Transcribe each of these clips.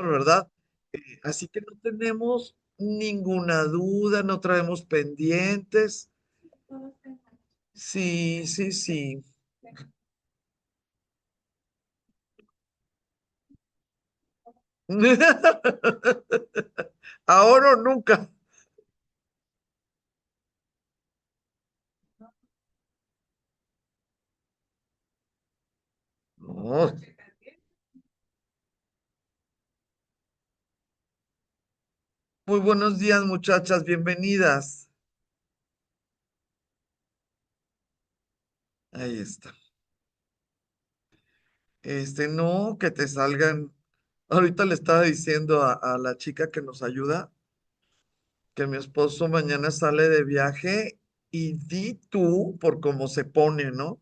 ¿verdad? Así que no tenemos ninguna duda, no traemos pendientes. Sí, sí, sí. Ahora o nunca. No. Muy buenos días, muchachas, bienvenidas. Ahí está. No, que te salgan. Ahorita le estaba diciendo a la chica que nos ayuda que mi esposo mañana sale de viaje y di tú por cómo se pone, ¿no?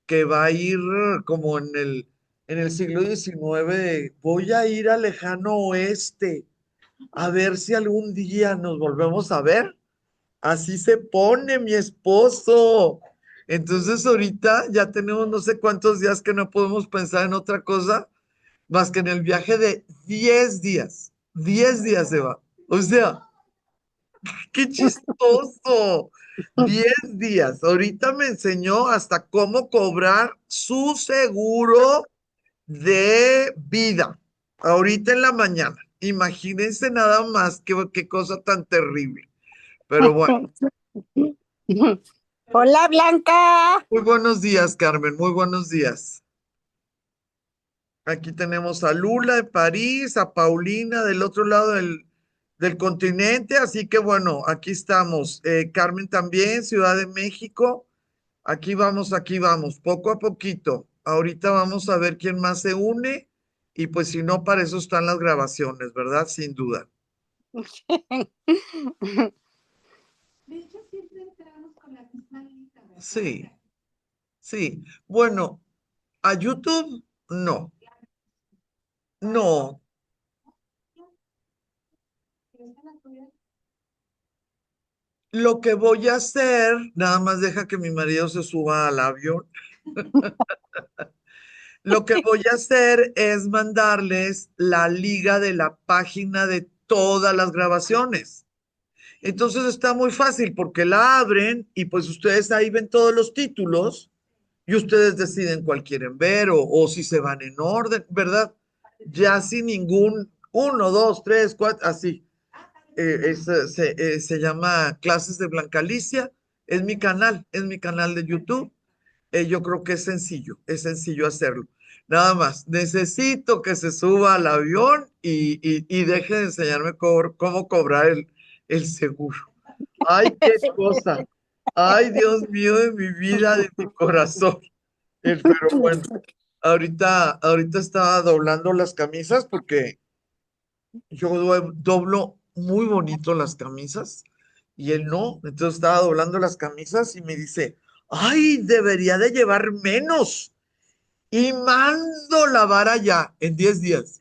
Que va a ir como en el siglo XIX, voy a ir al lejano oeste a ver si algún día nos volvemos a ver. Así se pone mi esposo. Entonces ahorita ya tenemos no sé cuántos días que no podemos pensar en otra cosa más que en el viaje de 10 días. 10 días se va. O sea, qué chistoso. 10 días. Ahorita me enseñó hasta cómo cobrar su seguro de vida. Ahorita en la mañana. Imagínense nada más qué cosa tan terrible. Pero bueno, Hola Blanca. muy buenos días, Carmen. Muy buenos días. Aquí tenemos a Lula de París, a Paulina del otro lado del continente. Así que bueno, aquí estamos. Carmen también, Ciudad de México. Aquí vamos, poco a poquito. Ahorita vamos a ver quién más se une y pues si no, para eso están las grabaciones, ¿verdad? Sin duda. Sí, sí. Bueno, a YouTube, no, no. Lo que voy a hacer, nada más deja que mi marido se suba al avión. Lo que voy a hacer es mandarles la liga de la página de todas las grabaciones. Entonces está muy fácil porque la abren y pues ustedes ahí ven todos los títulos y ustedes deciden cuál quieren ver o si se van en orden, ¿verdad? Ya sin ningún uno, dos, tres, cuatro, así. Se llama Clases de Blanca Alicia. Es mi canal de YouTube. Yo creo que es sencillo hacerlo. Nada más, necesito que se suba al avión y deje de enseñarme cómo cobrar el seguro. Ay, qué cosa. Ay, Dios mío de mi vida, de mi corazón. Pero bueno, ahorita estaba doblando las camisas porque yo doblo muy bonito las camisas y él no. Entonces estaba doblando las camisas y me dice, ay, debería de llevar menos. Y mando lavar allá en 10 días.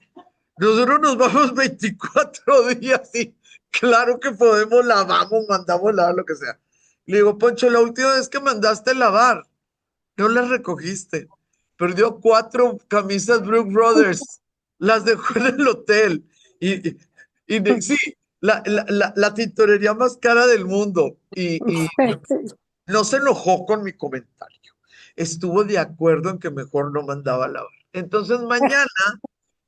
Nosotros nos vamos 24 días y claro que podemos lavamos, mandamos lavar lo que sea. Le digo, Poncho, la última vez que mandaste lavar, no las recogiste. Perdió 4 camisas Brook Brothers. Las dejó en el hotel. Y, sí, la tintorería más cara del mundo. Y no se enojó con mi comentario. Estuvo de acuerdo en que mejor no mandaba a lavar. Entonces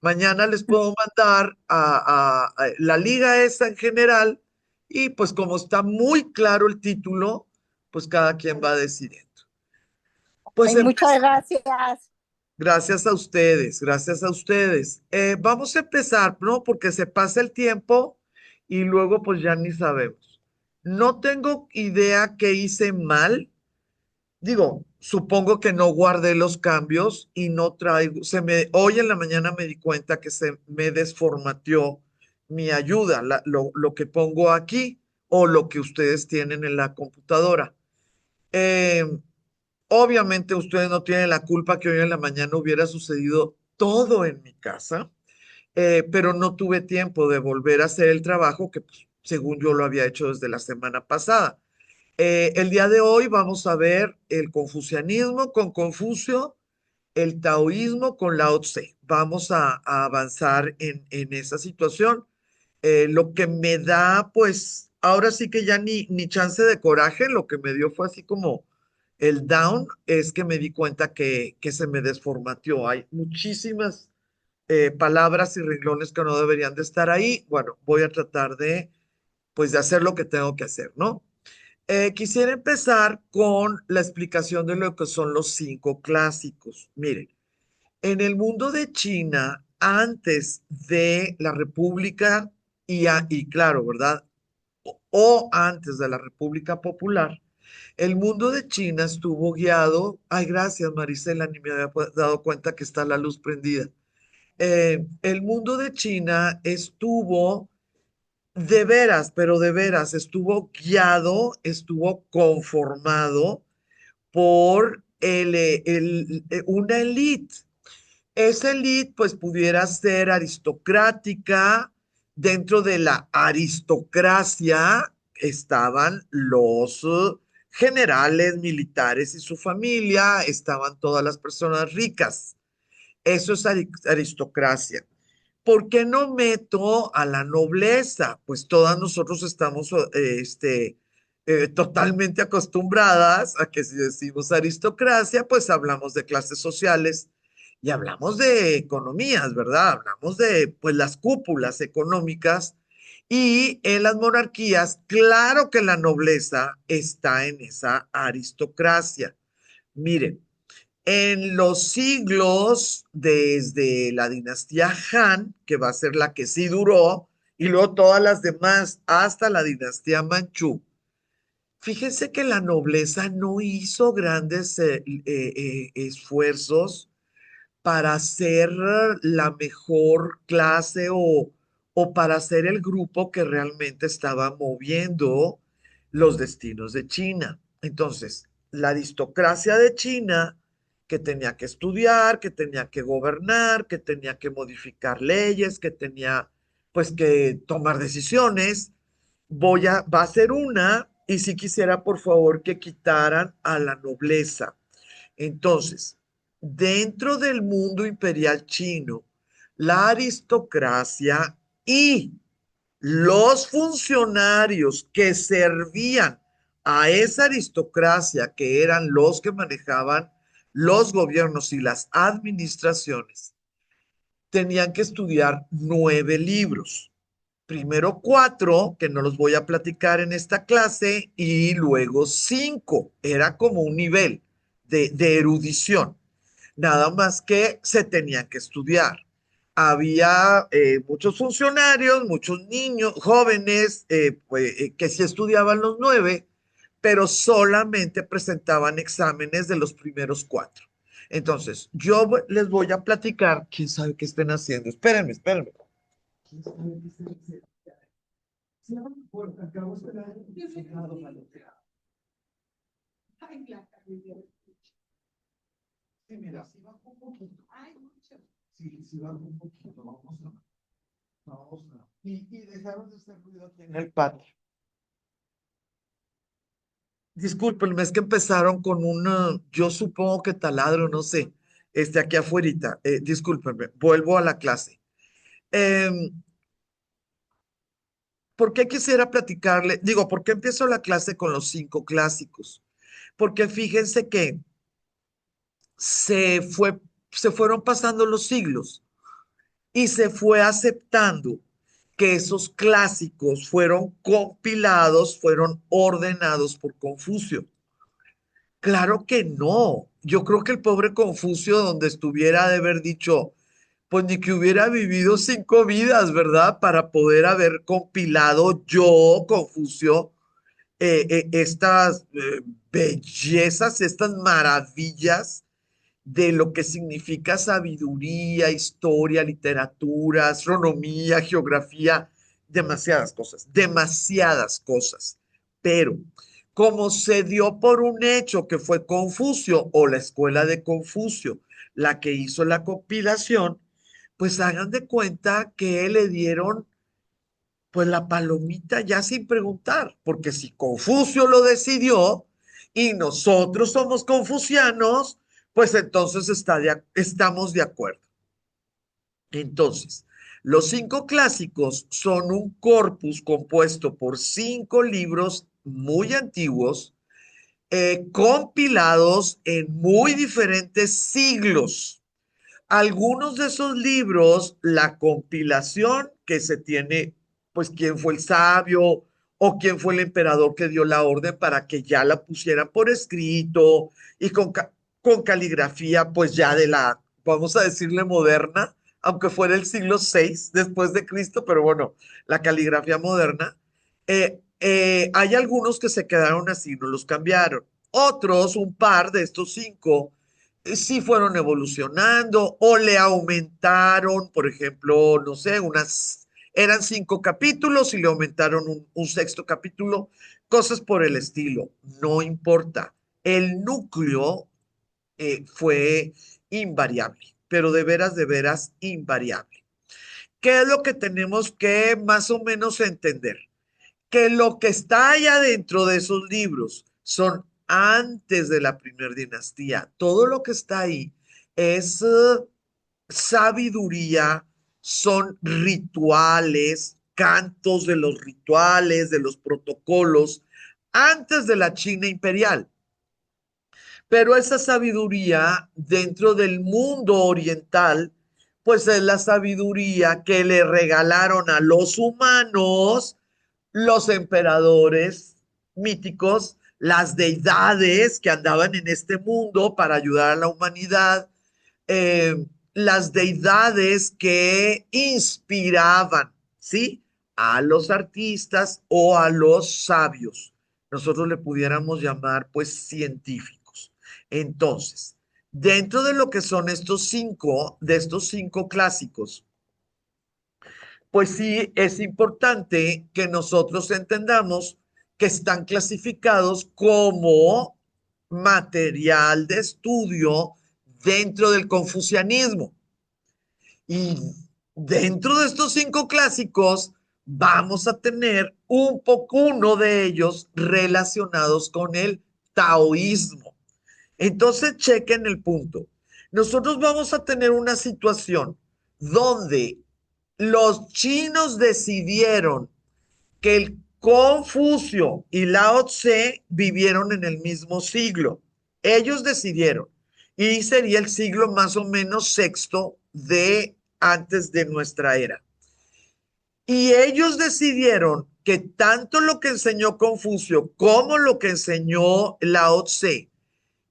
mañana les puedo mandar a la liga esa en general y pues como está muy claro el título, pues cada quien va decidiendo. Pues Ay, muchas gracias. gracias a ustedes, gracias a ustedes. Vamos a empezar, ¿no? Porque se pasa el tiempo y luego pues ya ni sabemos. No tengo idea qué hice mal. Digo, supongo que no guardé los cambios y no traigo, hoy en la mañana me di cuenta que se me desformateó mi ayuda, lo que pongo aquí o lo que ustedes tienen en la computadora. Eh, Obviamente ustedes no tienen la culpa que hoy en la mañana hubiera sucedido todo en mi casa, pero no tuve tiempo de volver a hacer el trabajo que pues, según yo lo había hecho desde la semana pasada. El día de hoy vamos a ver el confucianismo con Confucio el taoísmo con Lao Tse. Vamos a avanzar en esa situación. Lo que me da, pues, ahora sí que ya ni chance de coraje, lo que me dio fue así como el down, es que me di cuenta que se me desformateó. Hay muchísimas palabras y renglones que no deberían de estar ahí. Bueno, voy a tratar de, pues, de hacer lo que tengo que hacer, ¿no? Quisiera empezar con la explicación de lo que son los cinco clásicos. Miren, en el mundo de China, antes de la República y claro, ¿verdad? O antes de la República Popular, el mundo de China estuvo guiado. Ay, gracias, Marisela, ni me había dado cuenta que está la luz prendida. El mundo de China estuvo de veras, pero de veras, estuvo guiado, estuvo conformado por una élite. Esa élite, pues, pudiera ser aristocrática. Dentro de la aristocracia estaban los generales militares y su familia, estaban todas las personas ricas. Eso es aristocracia. ¿Por qué no meto a la nobleza? Pues todas nosotros estamos totalmente acostumbradas a que si decimos aristocracia, pues hablamos de clases sociales y hablamos de economías, ¿verdad? Hablamos de, pues, las cúpulas económicas, y en las monarquías, claro que la nobleza está en esa aristocracia. Miren, en los siglos desde la dinastía Han, que va a ser la que sí duró, y luego todas las demás hasta la dinastía Manchú, fíjense que la nobleza no hizo grandes esfuerzos para ser la mejor clase o para ser el grupo que realmente estaba moviendo los destinos de China. Entonces, la aristocracia de China, que tenía que estudiar, que tenía que gobernar, que tenía que modificar leyes, que tenía, pues, que tomar decisiones, va a ser una, y si quisiera, por favor, que quitaran a la nobleza. Entonces, dentro del mundo imperial chino, la aristocracia y los funcionarios que servían a esa aristocracia, que eran los que manejaban los gobiernos y las administraciones, tenían que estudiar 9 libros. Primero 4, que no los voy a platicar en esta clase, y luego 5. Era como un nivel de erudición. Nada más que se tenían que estudiar. Había muchos funcionarios, muchos niños, jóvenes, que sí estudiaban los 9, pero solamente presentaban exámenes de los primeros 4. Entonces, yo les voy a platicar. ¿Quién sabe qué estén haciendo? Espérenme, espérenme. ¿Quién sabe qué estén haciendo? Cierra la puerta, acabo de esperar. Sí, mira, si bajo un poquito. Sí, si bajo un poquito, vamos a. Y dejaron de hacer ruido aquí en el patio. Discúlpenme, es que empezaron con una, yo supongo que taladro, no sé, aquí afuerita. Discúlpenme, vuelvo a la clase. Em, ¿Por qué quisiera platicarle? Digo, ¿por qué empiezo la clase con los 5 clásicos? Porque fíjense que se fue, se fueron pasando los siglos y se fue aceptando que esos clásicos fueron compilados, fueron ordenados por Confucio. Claro que no. Yo creo que el pobre Confucio, donde estuviera, de haber dicho, pues ni que hubiera vivido 5 vidas, ¿verdad? Para poder haber compilado yo, Confucio, estas bellezas, estas maravillas de lo que significa sabiduría, historia, literatura, astronomía, geografía, demasiadas cosas, demasiadas cosas. Pero como se dio por un hecho que fue Confucio o la escuela de Confucio la que hizo la compilación, pues hagan de cuenta que le dieron, pues, la palomita ya sin preguntar, porque si Confucio lo decidió y nosotros somos confucianos, pues entonces estamos de acuerdo. Entonces, los cinco clásicos son un corpus compuesto por cinco libros muy antiguos, compilados en muy diferentes siglos. Algunos de esos libros, la compilación que se tiene, pues quién fue el sabio o quién fue el emperador que dio la orden para que ya la pusieran por escrito y con caligrafía, pues ya de la, vamos a decirle moderna, aunque fuera el siglo VI después de Cristo, pero bueno, la caligrafía moderna. Hay algunos que se quedaron así, no los cambiaron. Otros, un par de estos cinco, sí fueron evolucionando o le aumentaron, por ejemplo, no sé, eran cinco capítulos y le aumentaron un sexto capítulo, cosas por el estilo, no importa. El núcleo fue invariable, pero de veras invariable. ¿Qué es lo que tenemos que más o menos entender? Que lo que está allá dentro de esos libros son antes de la primera dinastía. Todo lo que está ahí es sabiduría, son rituales, cantos de los rituales, de los protocolos, antes de la China imperial. Pero esa sabiduría dentro del mundo oriental, pues es la sabiduría que le regalaron a los humanos los emperadores míticos, las deidades que andaban en este mundo para ayudar a la humanidad, eh, las deidades que inspiraban, ¿sí? A los artistas o a los sabios. Nosotros le pudiéramos llamar, pues, científicos. Entonces, dentro de lo que son estos cinco clásicos, pues sí es importante que nosotros entendamos que están clasificados como material de estudio dentro del confucianismo. Y dentro de estos cinco clásicos vamos a tener uno de ellos relacionados con el taoísmo. Entonces, chequen el punto. Nosotros vamos a tener una situación donde los chinos decidieron que el Confucio y Lao Tse vivieron en el mismo siglo. Ellos decidieron. Y sería el siglo más o menos sexto de antes de nuestra era. Y ellos decidieron que tanto lo que enseñó Confucio como lo que enseñó Lao Tse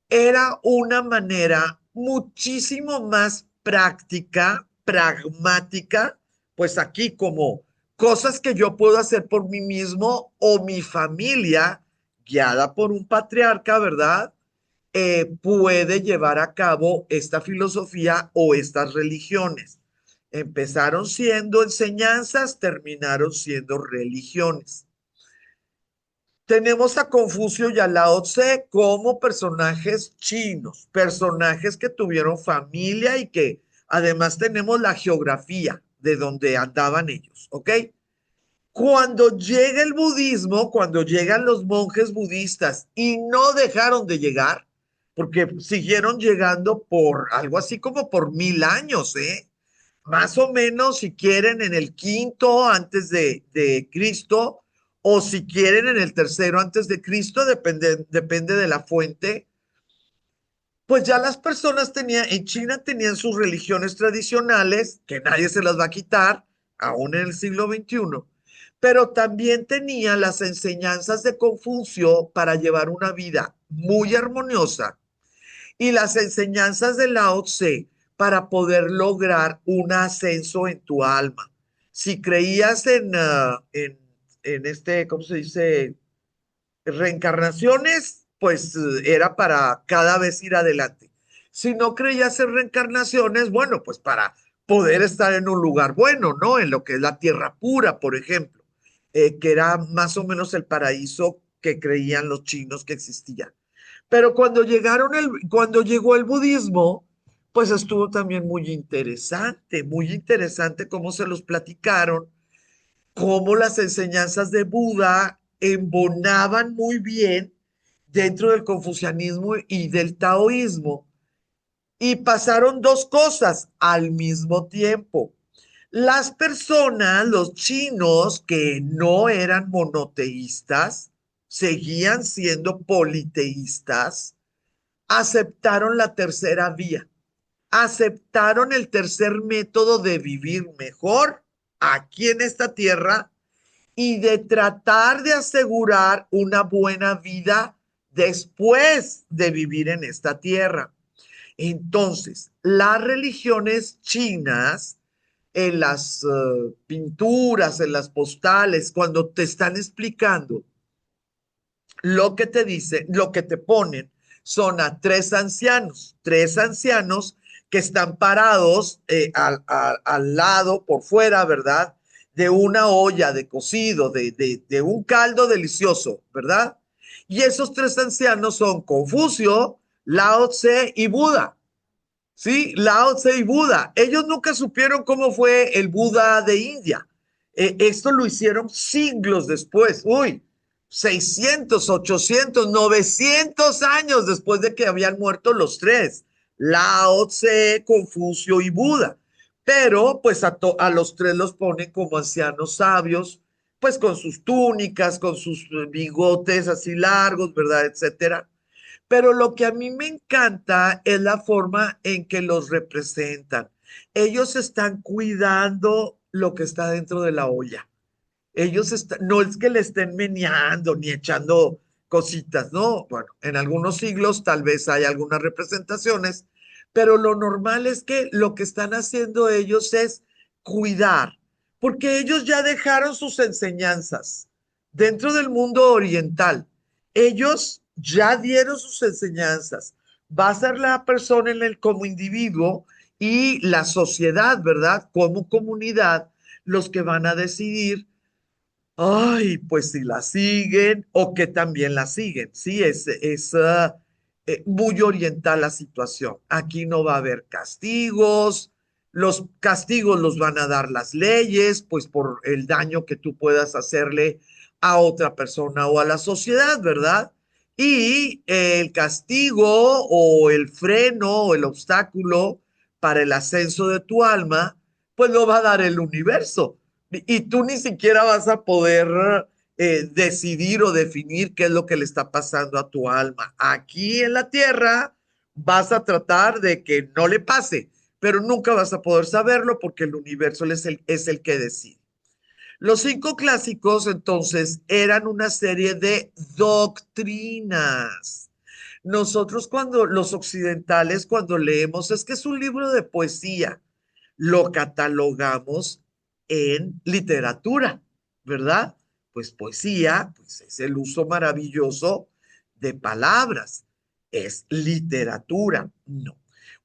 era una manera muchísimo más práctica, pragmática, pues aquí como cosas que yo puedo hacer por mí mismo o mi familia, guiada por un patriarca, ¿verdad? Puede llevar a cabo esta filosofía o estas religiones. Empezaron siendo enseñanzas, terminaron siendo religiones. Tenemos a Confucio y a Lao Tse como personajes chinos, personajes que tuvieron familia y que además tenemos la geografía de donde andaban ellos, ¿ok? Cuando llega el budismo, cuando llegan los monjes budistas y no dejaron de llegar, porque siguieron llegando por algo así como por 1000 años, ¿eh? Más o menos, si quieren, en el quinto antes de Cristo, o si quieren en el tercero antes de Cristo, depende de la fuente. Pues ya las personas en China tenían sus religiones tradicionales, que nadie se las va a quitar, aún en el siglo XXI, pero también tenían las enseñanzas de Confucio para llevar una vida muy armoniosa y las enseñanzas de Lao Tse para poder lograr un ascenso en tu alma. Si creías en este, ¿cómo se dice? Reencarnaciones, pues era para cada vez ir adelante. Si no creías en reencarnaciones, bueno, pues para poder estar en un lugar bueno, ¿no? En lo que es la tierra pura, por ejemplo, que era más o menos el paraíso que creían los chinos que existía. Pero cuando llegó el budismo, pues estuvo también muy interesante cómo se los platicaron, cómo las enseñanzas de Buda embonaban muy bien dentro del confucianismo y del taoísmo. Y pasaron dos cosas al mismo tiempo. Las personas, los chinos que no eran monoteístas, seguían siendo politeístas, aceptaron la tercera vía, aceptaron el tercer método de vivir mejor aquí en esta tierra y de tratar de asegurar una buena vida después de vivir en esta tierra. Entonces, las religiones chinas, en las pinturas, en las postales, cuando te están explicando lo que te dicen, lo que te ponen, son a tres ancianos que están parados al lado, por fuera, ¿verdad? De una olla de cocido, de un caldo delicioso, ¿verdad? Y esos tres ancianos son Confucio, Lao Tse y Buda. Sí, Lao Tse y Buda. Ellos nunca supieron cómo fue el Buda de India. Esto lo hicieron siglos después. Uy, 600, 800, 900 años después de que habían muerto los tres. Lao Tse, Confucio y Buda. Pero pues a los tres los ponen como ancianos sabios, pues con sus túnicas, con sus bigotes así largos, ¿verdad? Etcétera. Pero lo que a mí me encanta es la forma en que los representan. Ellos están cuidando lo que está dentro de la olla. No es que le estén meneando ni echando cositas, ¿no? Bueno, en algunos siglos tal vez hay algunas representaciones, pero lo normal es que lo que están haciendo ellos es cuidar, porque ellos ya dejaron sus enseñanzas dentro del mundo oriental. Ellos ya dieron sus enseñanzas. Va a ser la persona como individuo y la sociedad, ¿verdad? Como comunidad, los que van a decidir. Ay, pues si la siguen o que también la siguen. Sí, es muy oriental la situación. Aquí no va a haber castigos. Los castigos los van a dar las leyes, pues por el daño que tú puedas hacerle a otra persona o a la sociedad, ¿verdad? Y el castigo o el freno o el obstáculo para el ascenso de tu alma, pues lo va a dar el universo y tú ni siquiera vas a poder decidir o definir qué es lo que le está pasando a tu alma. Aquí en la tierra vas a tratar de que no le pase, pero nunca vas a poder saberlo porque el universo es el que decide. Los cinco clásicos entonces eran una serie de doctrinas. Nosotros los occidentales, cuando leemos, es que es un libro de poesía, lo catalogamos en literatura, ¿verdad? Pues poesía, pues es el uso maravilloso de palabras, es literatura, no.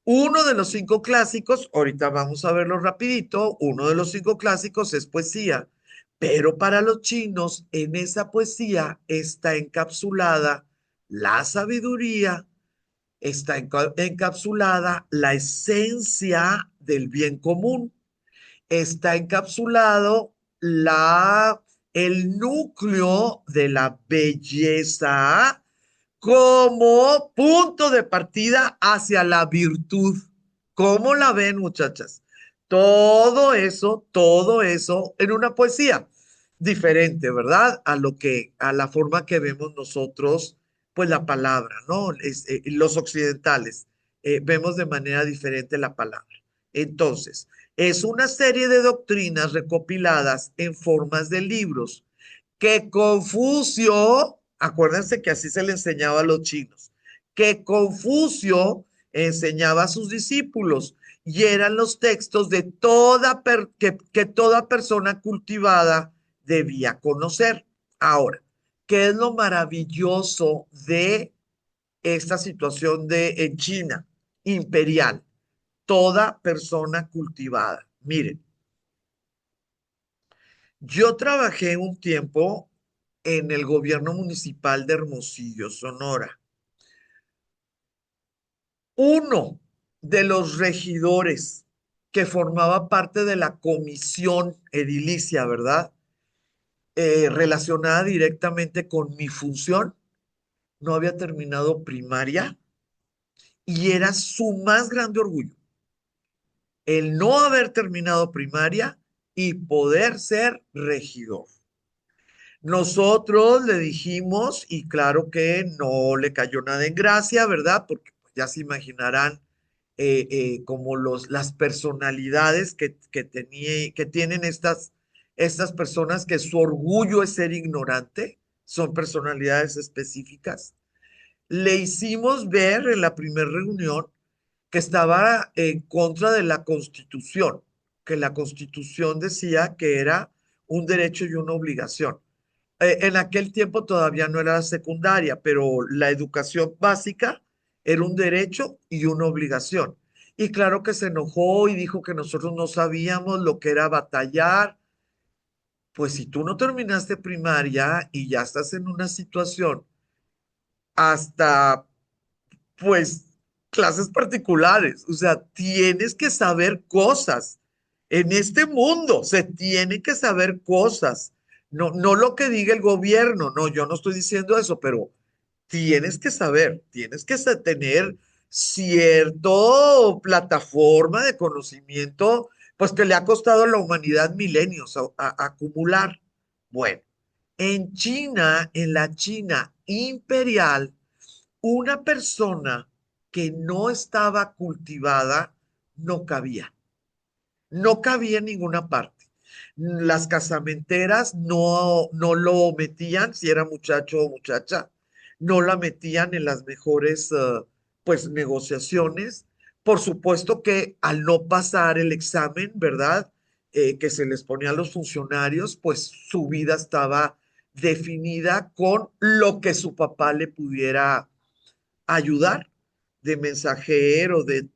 Uno de los cinco clásicos, ahorita vamos a verlo rapidito, uno de los cinco clásicos es poesía, pero para los chinos en esa poesía está encapsulada la sabiduría, está encapsulada la esencia del bien común, está encapsulado el núcleo de la belleza como punto de partida hacia la virtud. ¿Cómo la ven, muchachas? Todo eso en una poesía diferente, ¿verdad? A la forma que vemos nosotros, pues la palabra, ¿no? Los occidentales vemos de manera diferente la palabra. Entonces, es una serie de doctrinas recopiladas en formas de libros que Confucio, acuérdense que así se le enseñaba a los chinos, que Confucio enseñaba a sus discípulos y eran los textos de que toda persona cultivada debía conocer. Ahora, ¿qué es lo maravilloso de esta situación en China imperial? Toda persona cultivada. Miren, yo trabajé un tiempo en el gobierno municipal de Hermosillo, Sonora. Uno de los regidores que formaba parte de la comisión edilicia, ¿verdad? Relacionada directamente con mi función, no había terminado primaria y era su más grande orgullo el no haber terminado primaria y poder ser regidor. Nosotros le dijimos, y claro que no le cayó nada en gracia, ¿verdad? Porque pues, ya se imaginarán como las personalidades que tienen estas personas, que su orgullo es ser ignorante, son personalidades específicas. Le hicimos ver en la primera reunión que estaba en contra de la Constitución, que la Constitución decía que era un derecho y una obligación. En aquel tiempo todavía no era la secundaria, pero la educación básica era un derecho y una obligación. Y claro que se enojó y dijo que nosotros no sabíamos lo que era batallar. Pues si tú no terminaste primaria y ya estás en una situación hasta pues clases particulares, o sea, tienes que saber cosas. En este mundo se tiene que saber cosas. No, no lo que diga el gobierno, no, yo no estoy diciendo eso, pero tienes que saber, tienes que tener cierto plataforma de conocimiento, pues que le ha costado a la humanidad milenios acumular. Bueno, en China, en la China imperial, una persona que no estaba cultivada no cabía, no cabía en ninguna parte. Las casamenteras no lo metían, si era muchacho o muchacha, no la metían en las mejores pues negociaciones. Por supuesto que al no pasar el examen, ¿verdad? Que se les ponía a los funcionarios, pues su vida estaba definida con lo que su papá le pudiera ayudar, de mensajero, de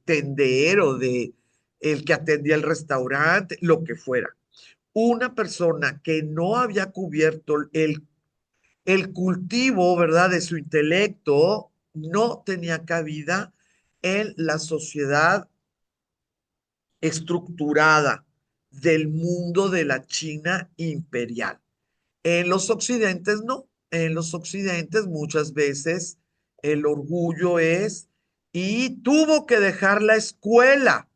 tendero, de el que atendía el restaurante, lo que fuera. Una persona que no había cubierto el cultivo, ¿verdad?, de su intelecto, no tenía cabida en la sociedad estructurada del mundo de la China imperial. En los occidentes no, en los occidentes muchas veces el orgullo es, y tuvo que dejar la escuela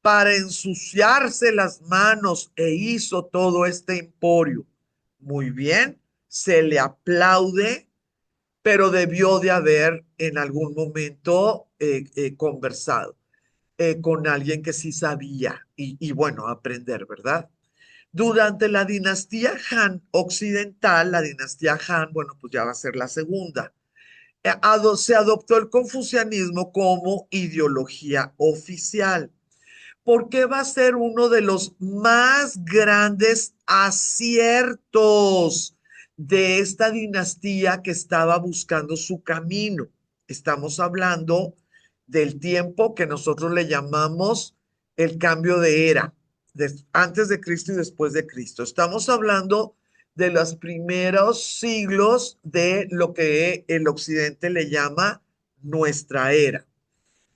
para ensuciarse las manos e hizo todo este emporio. Muy bien, se le aplaude, pero debió de haber en algún momento conversado con alguien que sí sabía y bueno, aprender, ¿verdad? Durante la dinastía Han occidental, la dinastía Han, bueno, pues ya va a ser la segunda, se adoptó el confucianismo como ideología oficial, porque va a ser uno de los más grandes aciertos de esta dinastía que estaba buscando su camino. Estamos hablando del tiempo que nosotros le llamamos el cambio de era, antes de Cristo y después de Cristo. Estamos hablando de los primeros siglos de lo que el occidente le llama nuestra era.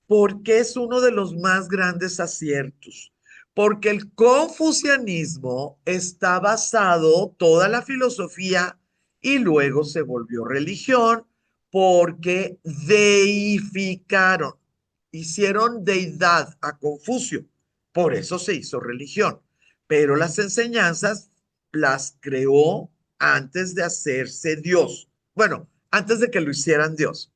¿Por qué es uno de los más grandes aciertos? Porque el confucianismo está basado, toda la filosofía, y luego se volvió religión, porque deificaron, hicieron deidad a Confucio, por eso se hizo religión. Pero las enseñanzas las creó antes de hacerse Dios. Bueno, antes de que lo hicieran Dios.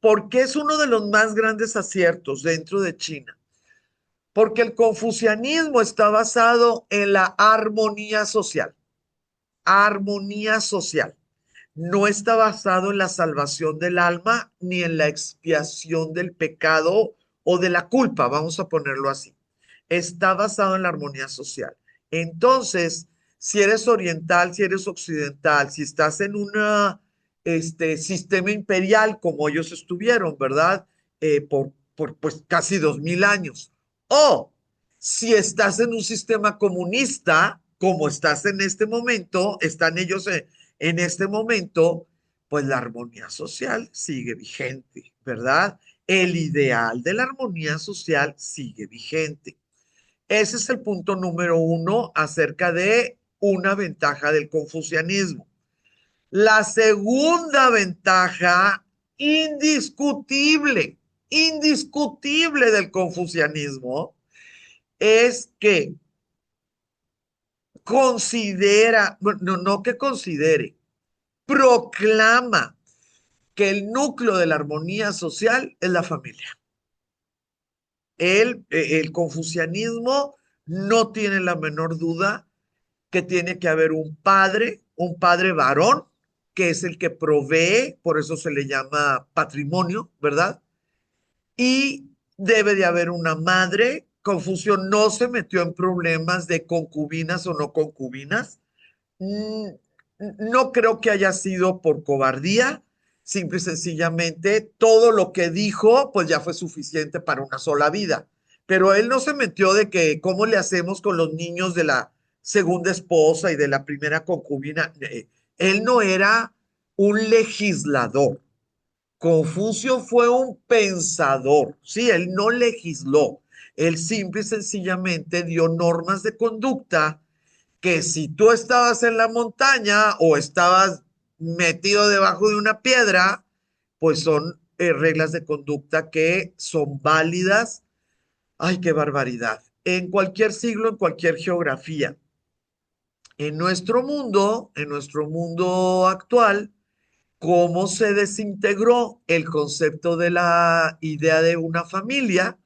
¿Por qué es uno de los más grandes aciertos dentro de China? Porque el confucianismo está basado en la armonía social. Armonía social. No está basado en la salvación del alma ni en la expiación del pecado o de la culpa, vamos a ponerlo así. Está basado en la armonía social. Entonces, si eres oriental, si eres occidental, si estás en un sistema imperial como ellos estuvieron, ¿verdad? Por pues casi 2000 años. O si estás en un sistema comunista, como estás en este momento, están ellos en este momento, pues la armonía social sigue vigente, ¿verdad? El ideal de la armonía social sigue vigente. Ese es el punto número uno acerca de una ventaja del confucianismo. La segunda ventaja indiscutible indiscutible del confucianismo es que considera, bueno, no que considere, proclama que el núcleo de la armonía social es la familia. El confucianismo no tiene la menor duda que tiene que haber un padre varón, que es el que provee, por eso se le llama patrimonio, ¿verdad? Y debe de haber una madre. Confucio no se metió en problemas de concubinas o no concubinas. Mm, No creo que haya sido por cobardía, simple y sencillamente todo lo que dijo, pues ya fue suficiente para una sola vida. Pero él no se metió de que cómo le hacemos con los niños de la segunda esposa y de la primera concubina. Él no era un legislador. Confucio fue un pensador, sí, él no legisló, él simple y sencillamente dio normas de conducta que si tú estabas en la montaña o estabas metido debajo de una piedra, pues son reglas de conducta que son válidas. Ay, qué barbaridad. En cualquier siglo, en cualquier geografía. En nuestro mundo actual, cómo se desintegró el concepto de la idea de una familia,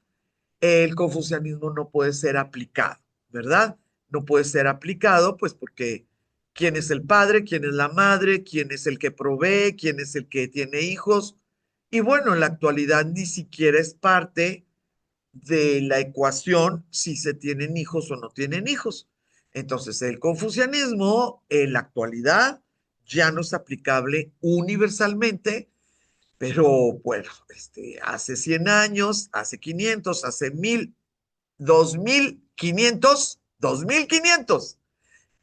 el confucianismo no puede ser aplicado, ¿verdad? No puede ser aplicado, pues porque quién es el padre, quién es la madre, quién es el que provee, quién es el que tiene hijos. Y bueno, en la actualidad ni siquiera es parte de la ecuación si se tienen hijos o no tienen hijos. Entonces, el confucianismo en la actualidad ya no es aplicable universalmente, pero bueno, hace 100 años, hace 500, hace 1000, 2500, 2500,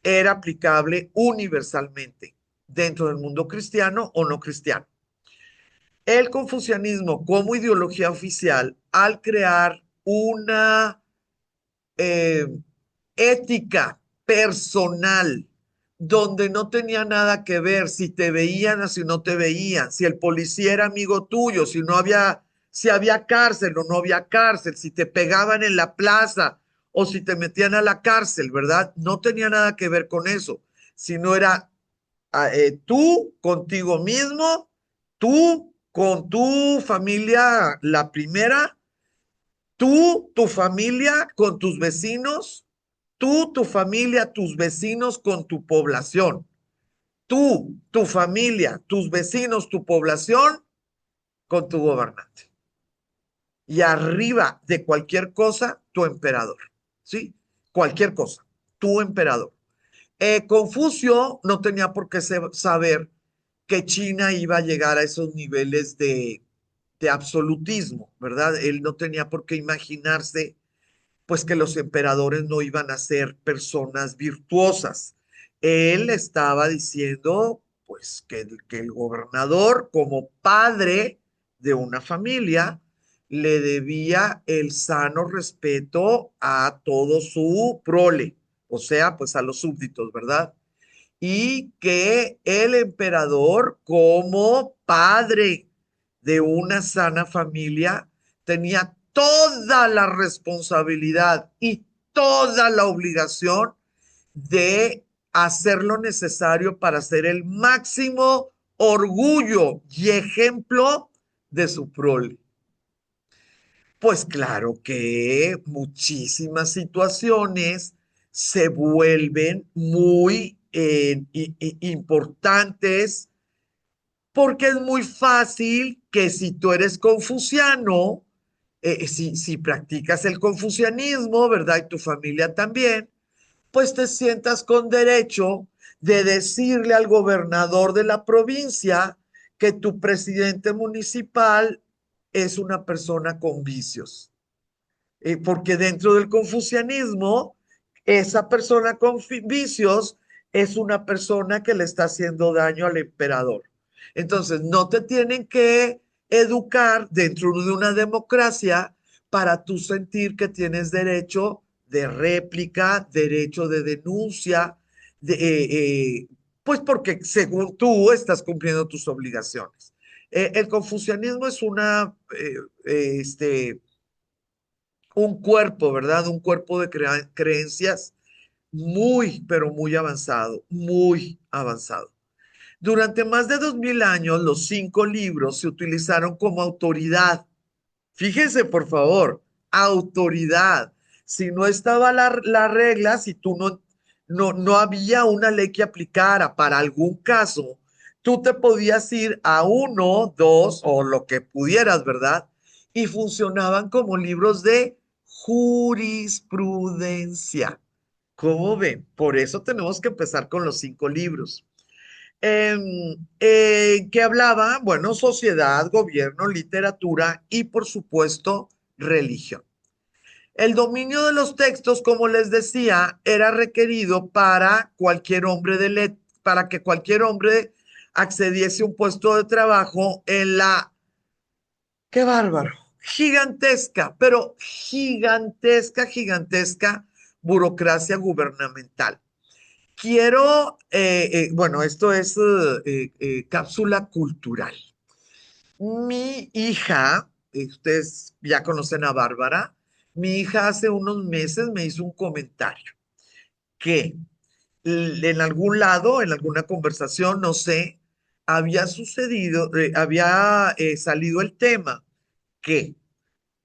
era aplicable universalmente dentro del mundo cristiano o no cristiano. El confucianismo como ideología oficial, al crear una eh, ética personal, donde no tenía nada que ver si te veían o si no te veían, si el policía era amigo tuyo, si había cárcel o no había cárcel, si te pegaban en la plaza o si te metían a la cárcel, ¿verdad? No tenía nada que ver con eso, sino era tú contigo mismo, tú con tu familia, la primera, tú, tu familia con tus vecinos, tú, tu familia, tus vecinos con tu población, tú, tu familia, tus vecinos, tu población con tu gobernante. Y arriba de cualquier cosa, tu emperador. ¿Sí? Cualquier cosa, tu emperador. Confucio no tenía por qué saber que China iba a llegar a esos niveles de absolutismo, ¿verdad? Él no tenía por qué imaginarse pues que los emperadores no iban a ser personas virtuosas. Él estaba diciendo, pues, que el gobernador, como padre de una familia, le debía el sano respeto a todo su prole, o sea, pues a los súbditos, ¿verdad? Y que el emperador, como padre de una sana familia, tenía toda la responsabilidad y toda la obligación de hacer lo necesario para ser el máximo orgullo y ejemplo de su prole. Pues claro que muchísimas situaciones se vuelven muy importantes porque es muy fácil que si tú eres confuciano, si practicas el confucianismo, ¿verdad? Y tu familia también, pues te sientas con derecho de decirle al gobernador de la provincia que tu presidente municipal es una persona con vicios. Porque dentro del confucianismo, esa persona con vicios es una persona que le está haciendo daño al emperador. Entonces, no te tienen que educar dentro de una democracia para tú sentir que tienes derecho de réplica, derecho de denuncia, de, pues porque según tú estás cumpliendo tus obligaciones. El confucianismo es un cuerpo, ¿verdad? Un cuerpo de creencias muy, pero muy avanzado, muy avanzado. Durante más de 2000 años, los 5 libros se utilizaron como autoridad. Fíjense, por favor, autoridad. Si no estaba la regla, si tú no había una ley que aplicara para algún caso, tú te podías ir a uno, dos o lo que pudieras, ¿verdad? Y funcionaban como libros de jurisprudencia. ¿Cómo ven? Por eso tenemos que empezar con los 5 libros. Que hablaba, bueno, sociedad, gobierno, literatura y, por supuesto, religión. El dominio de los textos, como les decía, era requerido para cualquier hombre para que cualquier hombre accediese a un puesto de trabajo en la, qué bárbaro, gigantesca, pero gigantesca, gigantesca burocracia gubernamental. Bueno, esto es cápsula cultural. Mi hija, ustedes ya conocen a Bárbara, mi hija hace unos meses me hizo un comentario que en algún lado, en alguna conversación, no sé, había sucedido, había salido el tema que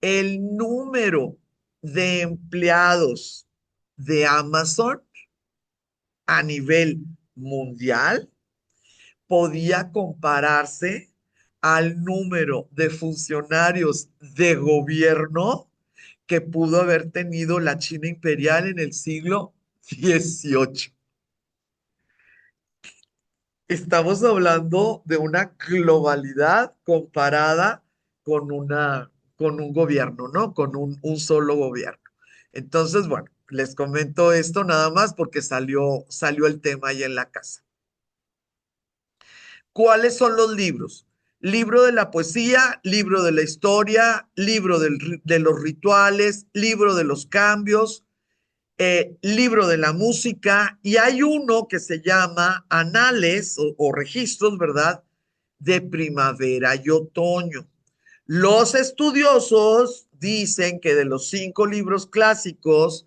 el número de empleados de Amazon a nivel mundial podía compararse al número de funcionarios de gobierno que pudo haber tenido la China imperial en el siglo XVIII. Estamos hablando de una globalidad comparada con con un gobierno, ¿no? Con un solo gobierno. Entonces, bueno, les comento esto nada más porque salió el tema ahí en la casa. ¿Cuáles son los libros? Libro de la poesía, libro de la historia, libro de los rituales, libro de los cambios, libro de la música, y hay uno que se llama Anales o registros, ¿verdad? De primavera y otoño. Los estudiosos dicen que de los 5 libros clásicos,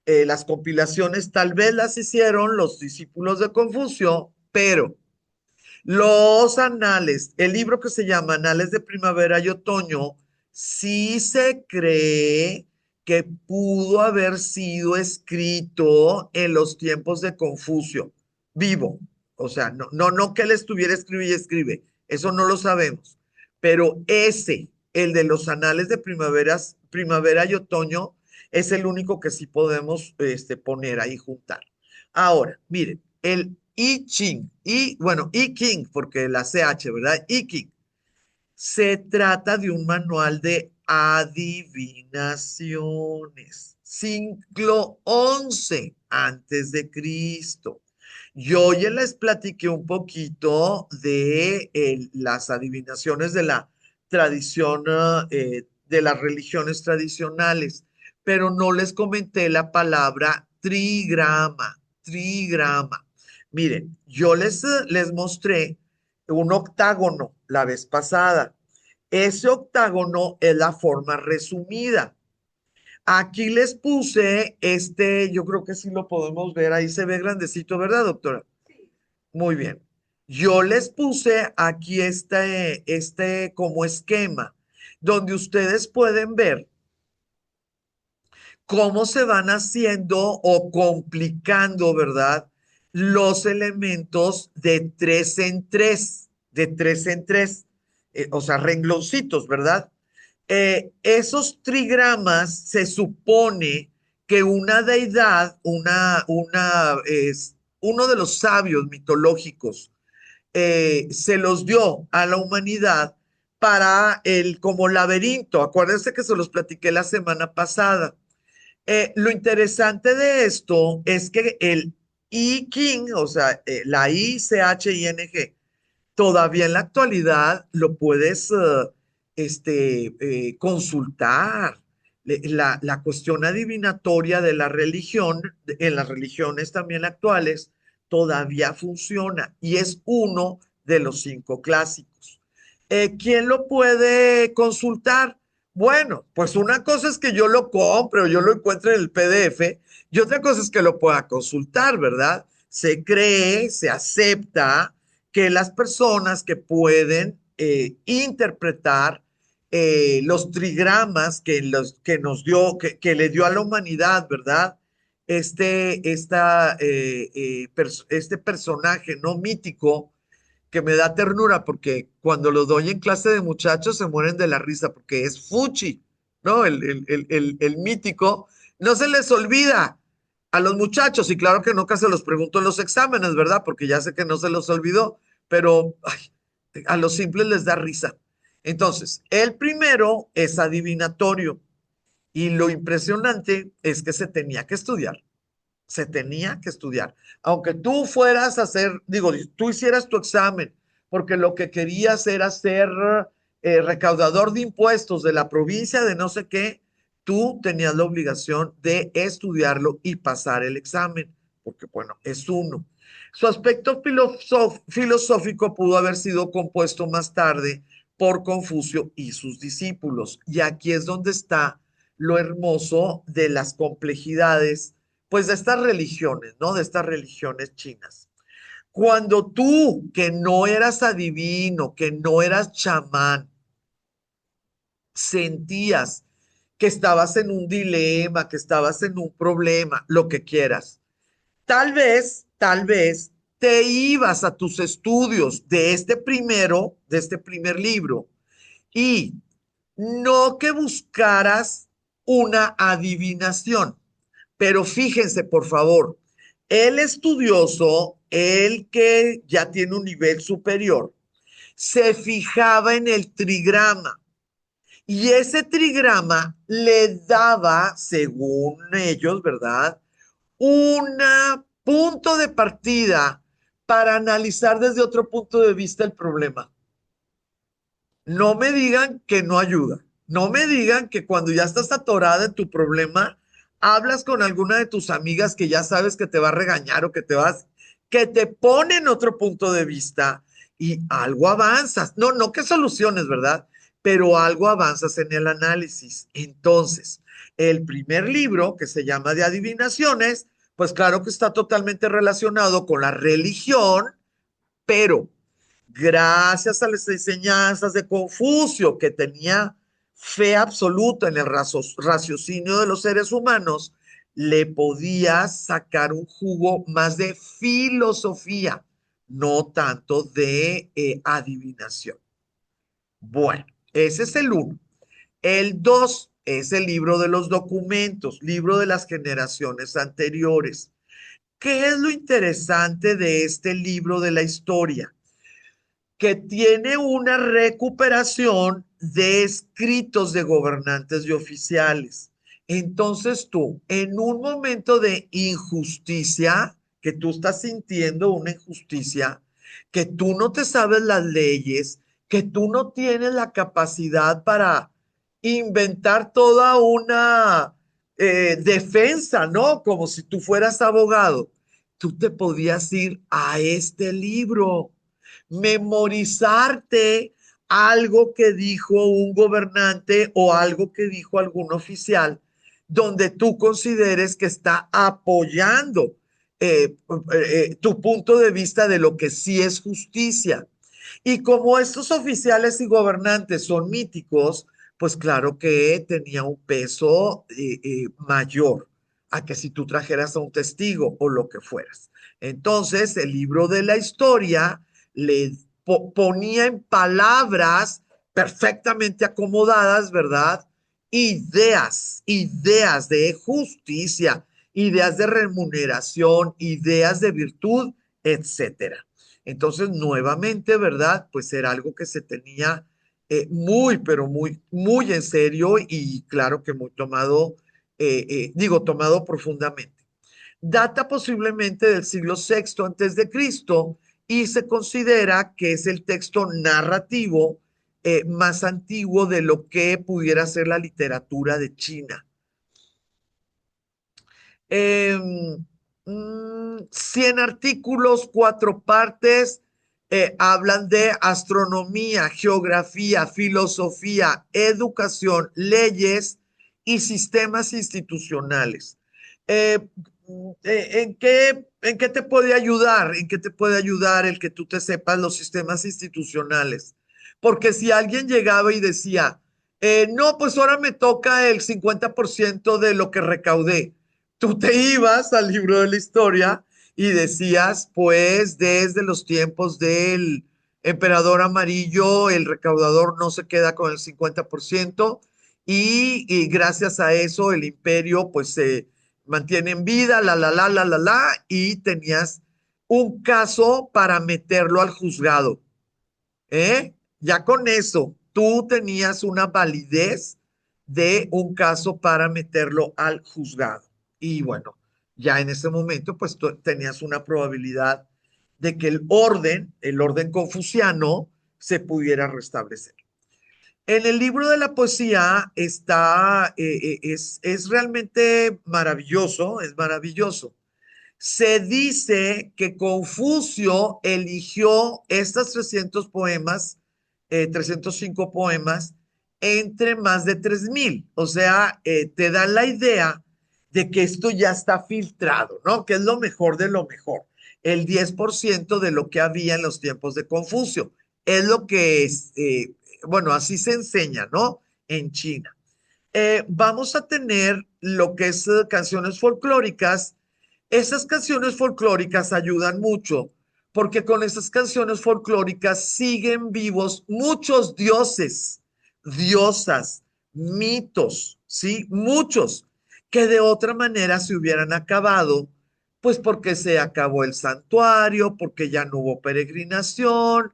las compilaciones tal vez las hicieron los discípulos de Confucio, pero los anales, el libro que se llama Anales de Primavera y Otoño, sí se cree que pudo haber sido escrito en los tiempos de Confucio, vivo. O sea, no que él estuviera escribe y escribe, eso no lo sabemos. Pero el de los Anales de Primavera y Otoño, es el único que sí podemos poner ahí, juntar. Ahora, miren, el I Ching, bueno, I Ching, porque la CH, ¿verdad? I Ching. Se trata de un manual de adivinaciones, siglo XI antes de Cristo. Yo ya les platiqué un poquito de las adivinaciones de la tradición, de las religiones tradicionales, pero no les comenté la palabra trigrama, trigrama. Miren, yo les mostré un octágono la vez pasada. Ese octágono es la forma resumida. Aquí les puse yo creo que sí lo podemos ver, ahí se ve grandecito, ¿verdad, doctora? Muy bien. Yo les puse aquí este como esquema, donde ustedes pueden ver cómo se van haciendo o complicando, ¿verdad? Los elementos de 3 en 3, de 3 en 3, o sea, rengloncitos, ¿verdad? Esos trigramas se supone que una deidad, uno de los sabios mitológicos, se los dio a la humanidad para como laberinto. Acuérdense que se los platiqué la semana pasada. Lo interesante de esto es que el I King, o sea, la ICHING, todavía en la actualidad lo puedes consultar. La cuestión adivinatoria de la religión, en las religiones también actuales, todavía funciona y es uno de los 5 clásicos. ¿Quién lo puede consultar? Bueno, pues una cosa es que yo lo compre o yo lo encuentre en el PDF y otra cosa es que lo pueda consultar, ¿verdad? Se cree, se acepta que las personas que pueden interpretar los trigramas que nos dio, que le dio a la humanidad, ¿verdad? Este personaje no mítico que me da ternura porque cuando lo doy en clase de muchachos se mueren de la risa porque es Fuchi, ¿no? El mítico. No se les olvida a los muchachos y claro que nunca se los pregunto en los exámenes, ¿verdad? Porque ya sé que no se los olvidó, pero ay, a los simples les da risa. Entonces, el primero es adivinatorio y lo impresionante es que se tenía que estudiar, se tenía que estudiar. Aunque tú fueras a hacer, digo, tú hicieras tu examen, porque lo que querías era ser recaudador de impuestos de la provincia de no sé qué, tú tenías la obligación de estudiarlo y pasar el examen, porque bueno, es uno. Su aspecto filosófico pudo haber sido compuesto más tarde por Confucio y sus discípulos. Y aquí es donde está lo hermoso de las complejidades pues de estas religiones, ¿no? De estas religiones chinas. Cuando tú, que no eras adivino, que no eras chamán, sentías que estabas en un dilema, que estabas en un problema, lo que quieras, tal vez te ibas a tus estudios de este primer libro, y no que buscaras una adivinación, pero fíjense, por favor, el estudioso, el que ya tiene un nivel superior, se fijaba en el trigrama y ese trigrama le daba, según ellos, ¿verdad? Un punto de partida para analizar desde otro punto de vista el problema. No me digan que no ayuda. No me digan que cuando ya estás atorada en tu problema, hablas con alguna de tus amigas que ya sabes que te va a regañar o que te pone en otro punto de vista y algo avanzas. No, no que soluciones, ¿verdad? Pero algo avanzas en el análisis. Entonces, el primer libro, que se llama de adivinaciones, pues claro que está totalmente relacionado con la religión, pero gracias a las enseñanzas de Confucio, que tenía fe absoluta en el raciocinio de los seres humanos, le podía sacar un jugo más de filosofía, no tanto de adivinación. Bueno, ese es el uno. El dos es el libro de los documentos, libro de las generaciones anteriores. ¿Qué es lo interesante de este libro de la historia? Que tiene una recuperación de escritos de gobernantes y oficiales. Entonces tú, en un momento de injusticia, que tú estás sintiendo una injusticia, que tú no te sabes las leyes, que tú no tienes la capacidad para inventar toda una defensa, ¿no? Como si tú fueras abogado, tú te podías ir a este libro, memorizarte algo que dijo un gobernante o algo que dijo algún oficial, donde tú consideres que está apoyando tu punto de vista de lo que sí es justicia. Y como estos oficiales y gobernantes son míticos, pues claro que tenía un peso mayor a que si tú trajeras a un testigo o lo que fueras. Entonces, el libro de la historia le ponía en palabras perfectamente acomodadas, ¿verdad? Ideas de justicia, ideas de remuneración, ideas de virtud, etcétera. Entonces, nuevamente, ¿verdad? Pues era algo que se tenía muy, pero muy, muy en serio y claro que muy tomado, tomado profundamente. Data posiblemente del siglo VI antes de Cristo y se considera que es el texto narrativo más antiguo de lo que pudiera ser la literatura de China. 100 artículos, 4 partes, Hablan de astronomía, geografía, filosofía, educación, leyes y sistemas institucionales. Eh, ¿En qué te puede ayudar? ¿En qué te puede ayudar el que tú te sepas los sistemas institucionales? Porque si alguien llegaba y decía, no, pues ahora me toca el 50% de lo que recaudé, tú te ibas al libro de la historia y decías, pues desde los tiempos del emperador amarillo, el recaudador no se queda con el 50% y gracias a eso el imperio pues se mantiene en vida, y tenías un caso para meterlo al juzgado. Ya con eso, tú tenías una validez de un caso para meterlo al juzgado. Y bueno, ya en ese momento, pues tú tenías una probabilidad de que el orden confuciano, se pudiera restablecer. En el libro de la poesía es realmente maravilloso, es maravilloso. Se dice que Confucio eligió estos 300 poemas, 305 poemas, entre más de 3000. O sea, te dan la idea de que esto ya está filtrado, ¿no? Que es lo mejor de lo mejor. El 10% de lo que había en los tiempos de Confucio. Es lo que es, bueno, así se enseña, ¿no? En China. Vamos a tener lo que es canciones folclóricas. Esas canciones folclóricas ayudan mucho porque con esas canciones folclóricas siguen vivos muchos dioses, diosas, mitos, ¿sí? Muchos que de otra manera se hubieran acabado, pues porque se acabó el santuario, porque ya no hubo peregrinación,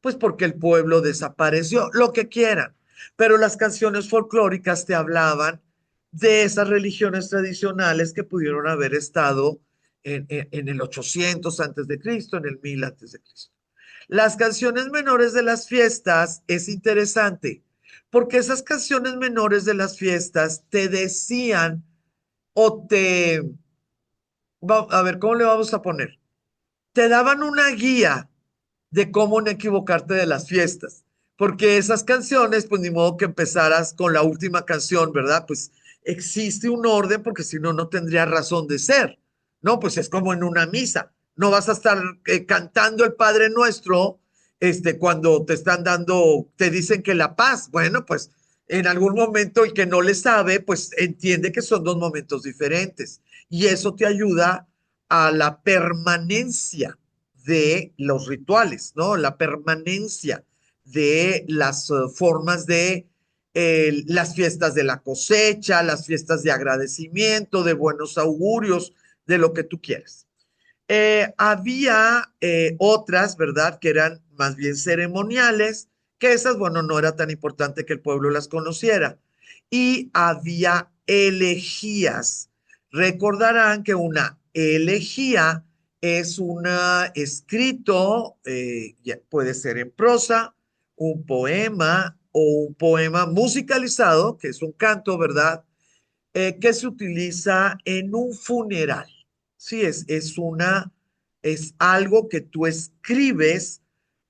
pues porque el pueblo desapareció, lo que quieran. Pero las canciones folclóricas te hablaban de esas religiones tradicionales que pudieron haber estado en el 800 antes de Cristo, en el 1000 antes de Cristo. Las canciones menores de las fiestas es interesante porque esas canciones menores de las fiestas te decían o a ver, ¿cómo le vamos a poner? Te daban una guía de cómo no equivocarte de las fiestas, porque esas canciones, pues ni modo que empezaras con la última canción, ¿verdad? Pues existe un orden porque si no, no tendría razón de ser, ¿no? Pues es como en una misa, no vas a estar cantando el Padre Nuestro, cuando te están dando, te dicen que la paz, bueno, pues en algún momento el que no le sabe, pues entiende que son dos momentos diferentes y eso te ayuda a la permanencia de los rituales, ¿no? La permanencia de las formas de las fiestas de la cosecha, las fiestas de agradecimiento, de buenos augurios, de lo que tú quieras. Había otras, ¿verdad?, que eran más bien ceremoniales, que esas, bueno, no era tan importante que el pueblo las conociera. Y había elegías. Recordarán que una elegía es un escrito, puede ser en prosa, un poema o un poema musicalizado, que es un canto, ¿verdad? Que se utiliza en un funeral. Sí, es algo que tú escribes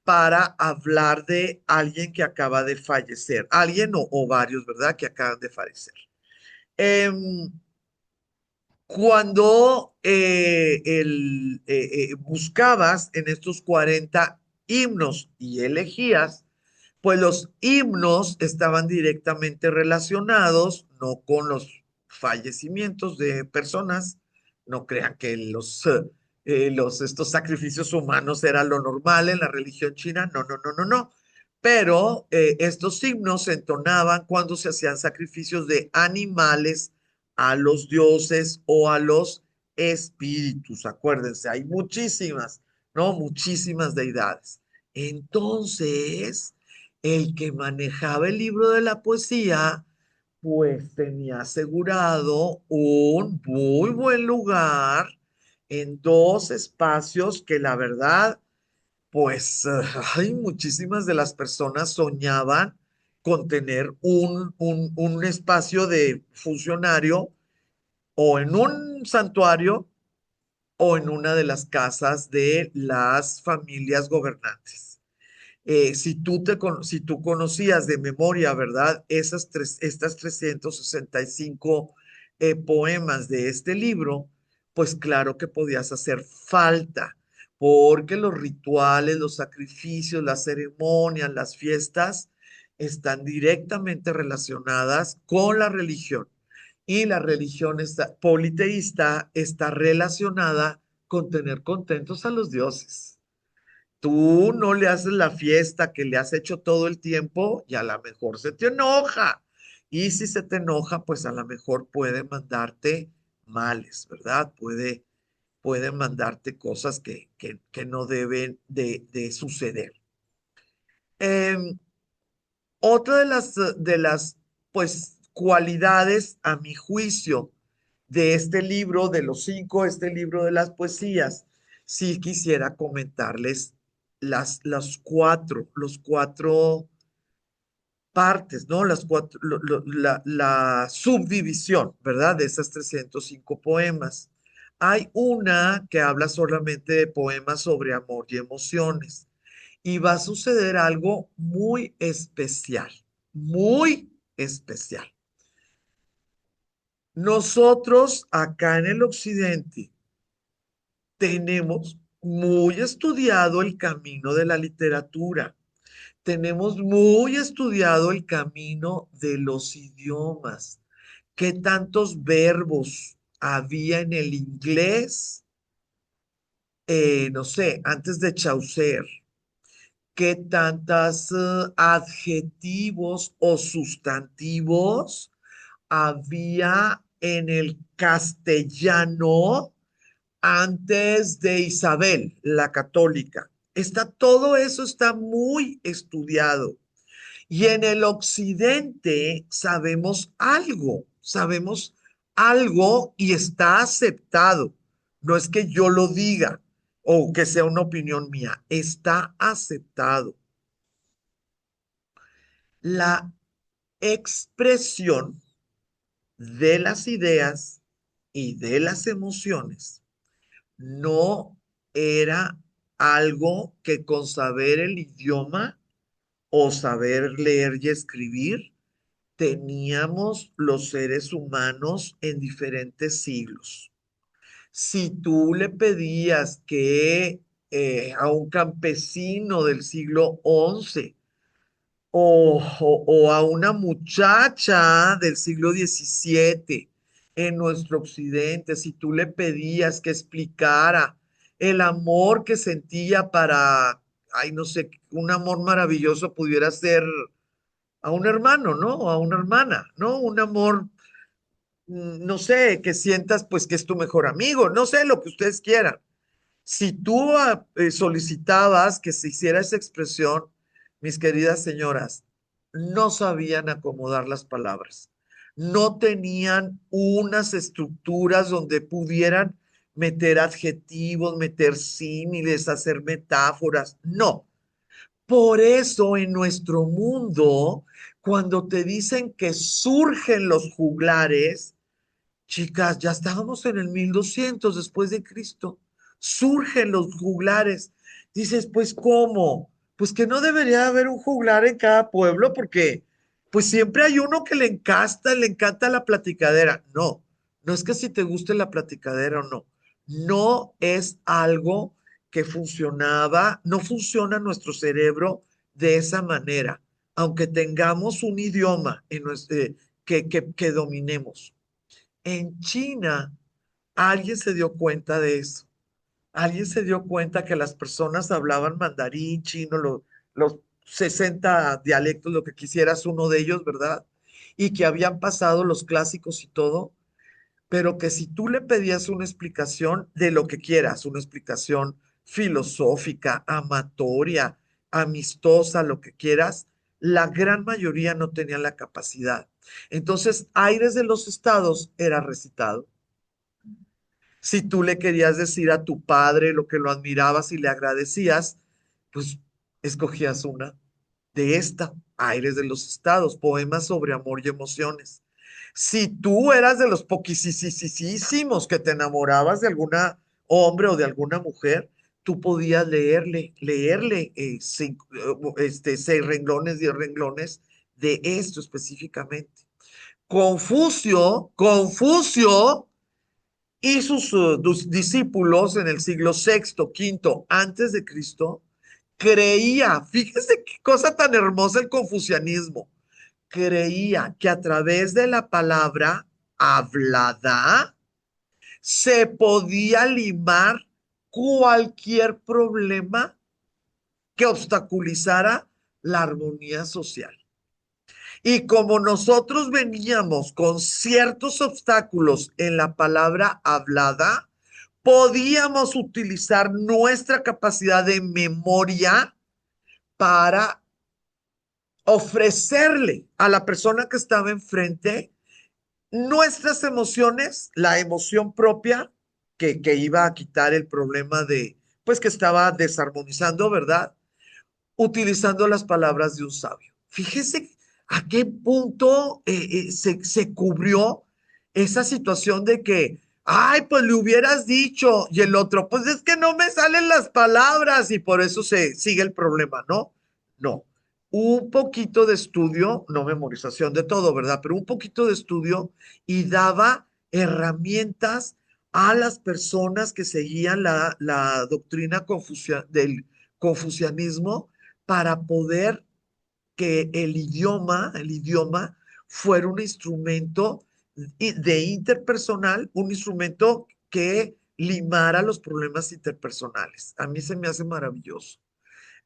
para hablar de alguien que acaba de fallecer, alguien o varios, ¿verdad? Que acaban de fallecer. Em, Cuando buscabas en estos 40 himnos y elegías, pues los himnos estaban directamente relacionados, no con los fallecimientos de personas, no crean que estos sacrificios humanos eran lo normal en la religión china, no, no, no, no, no. Pero estos himnos se entonaban cuando se hacían sacrificios de animales a los dioses o a los espíritus. Acuérdense, hay muchísimas, ¿no? Muchísimas deidades. Entonces, el que manejaba el libro de la poesía, pues tenía asegurado un muy buen lugar en dos espacios que la verdad, pues, hay muchísimas de las personas soñaban con tener un espacio de funcionario o en un santuario o en una de las casas de las familias gobernantes. Si tú conocías de memoria, ¿verdad? Estas 365 poemas de este libro, pues claro que podías hacer falta, porque los rituales, los sacrificios, las ceremonias, las fiestas están directamente relacionadas con la religión. Y la religión politeísta está relacionada con tener contentos a los dioses. Tú no le haces la fiesta que le has hecho todo el tiempo y a lo mejor se te enoja. Y si se te enoja, pues a lo mejor puede mandarte males, ¿verdad? Puede mandarte cosas que no deben de suceder. Em, Otra de las, pues, cualidades, a mi juicio, de este libro, de los cinco, este libro de las poesías, sí quisiera comentarles los cuatro partes, ¿no? Las cuatro, la subdivisión, ¿verdad? De esas 305 poemas. Hay una que habla solamente de poemas sobre amor y emociones. Y va a suceder algo muy especial. Nosotros acá en el occidente tenemos muy estudiado el camino de la literatura, tenemos muy estudiado el camino de los idiomas. ¿Qué tantos verbos había en el inglés? No sé, antes de Chaucer. ¿Qué tantos adjetivos o sustantivos había en el castellano antes de Isabel, la católica? Todo eso está muy estudiado. Y en el occidente sabemos algo y está aceptado. No es que yo lo diga o que sea una opinión mía, está aceptado. La expresión de las ideas y de las emociones no era algo que con saber el idioma o saber leer y escribir teníamos los seres humanos en diferentes siglos. Si tú le pedías que a un campesino del siglo XI o a una muchacha del siglo XVII en nuestro occidente, si tú le pedías que explicara el amor que sentía para, ay, no sé, un amor maravilloso pudiera ser a un hermano, ¿no? O a una hermana, ¿no? Un amor, no sé, que sientas pues que es tu mejor amigo, no sé, lo que ustedes quieran. Si tú solicitabas que se hiciera esa expresión, mis queridas señoras, no sabían acomodar las palabras. No tenían unas estructuras donde pudieran meter adjetivos, meter símiles, hacer metáforas. No. Por eso en nuestro mundo, cuando te dicen que surgen los juglares, chicas, ya estábamos en el 1200 después de Cristo. Surgen los juglares. Dices, pues, ¿cómo? Pues que no debería haber un juglar en cada pueblo porque, pues siempre hay uno que le encanta la platicadera. No, no es que si te guste la platicadera o no. No es algo que funcionaba, no funciona nuestro cerebro de esa manera, aunque tengamos un idioma que dominemos. En China, alguien se dio cuenta de eso. Alguien se dio cuenta que las personas hablaban mandarín, chino, los 60 dialectos, lo que quisieras, uno de ellos, ¿verdad? Y que habían pasado los clásicos y todo, pero que si tú le pedías una explicación de lo que quieras, una explicación filosófica, amatoria, amistosa, lo que quieras, la gran mayoría no tenían la capacidad. Entonces, Aires de los Estados era recitado. Si tú le querías decir a tu padre lo que lo admirabas y le agradecías, pues escogías una de esta, Aires de los Estados, poemas sobre amor y emociones. Si tú eras de los poquisísimos que te enamorabas de alguna hombre o de alguna mujer, tú podías leerle 6 renglones, 10 renglones de esto específicamente. Confucio y sus discípulos en el siglo sexto, quinto antes de Cristo, fíjese qué cosa tan hermosa el confucianismo, creía que a través de la palabra hablada se podía limar cualquier problema que obstaculizara la armonía social. Y como nosotros veníamos con ciertos obstáculos en la palabra hablada, podíamos utilizar nuestra capacidad de memoria para ofrecerle a la persona que estaba enfrente nuestras emociones, la emoción propia que iba a quitar el problema pues que estaba desarmonizando, ¿verdad? Utilizando las palabras de un sabio. Fíjese a qué punto se cubrió esa situación de que, ay, pues le hubieras dicho, y el otro, pues es que no me salen las palabras y por eso se sigue el problema, ¿no? No. Un poquito de estudio, no memorización de todo, ¿verdad? Pero un poquito de estudio y daba herramientas a las personas que seguían la doctrina del confucianismo para poder que el idioma fuera un instrumento de interpersonal, un instrumento que limara los problemas interpersonales. A mí se me hace maravilloso.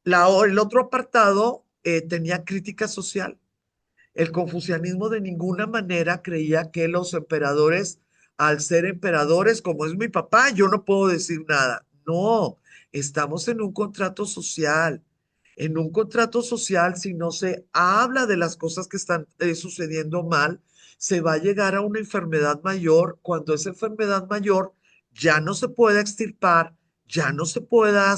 El otro apartado tenía crítica social. El confucianismo de ninguna manera creía que los emperadores, al ser emperadores, como es mi papá, yo no puedo decir nada. No, estamos en un contrato social. En un contrato social, si no se habla de las cosas que están sucediendo mal, se va a llegar a una enfermedad mayor. Cuando esa enfermedad mayor ya no se pueda extirpar, ya no se pueda,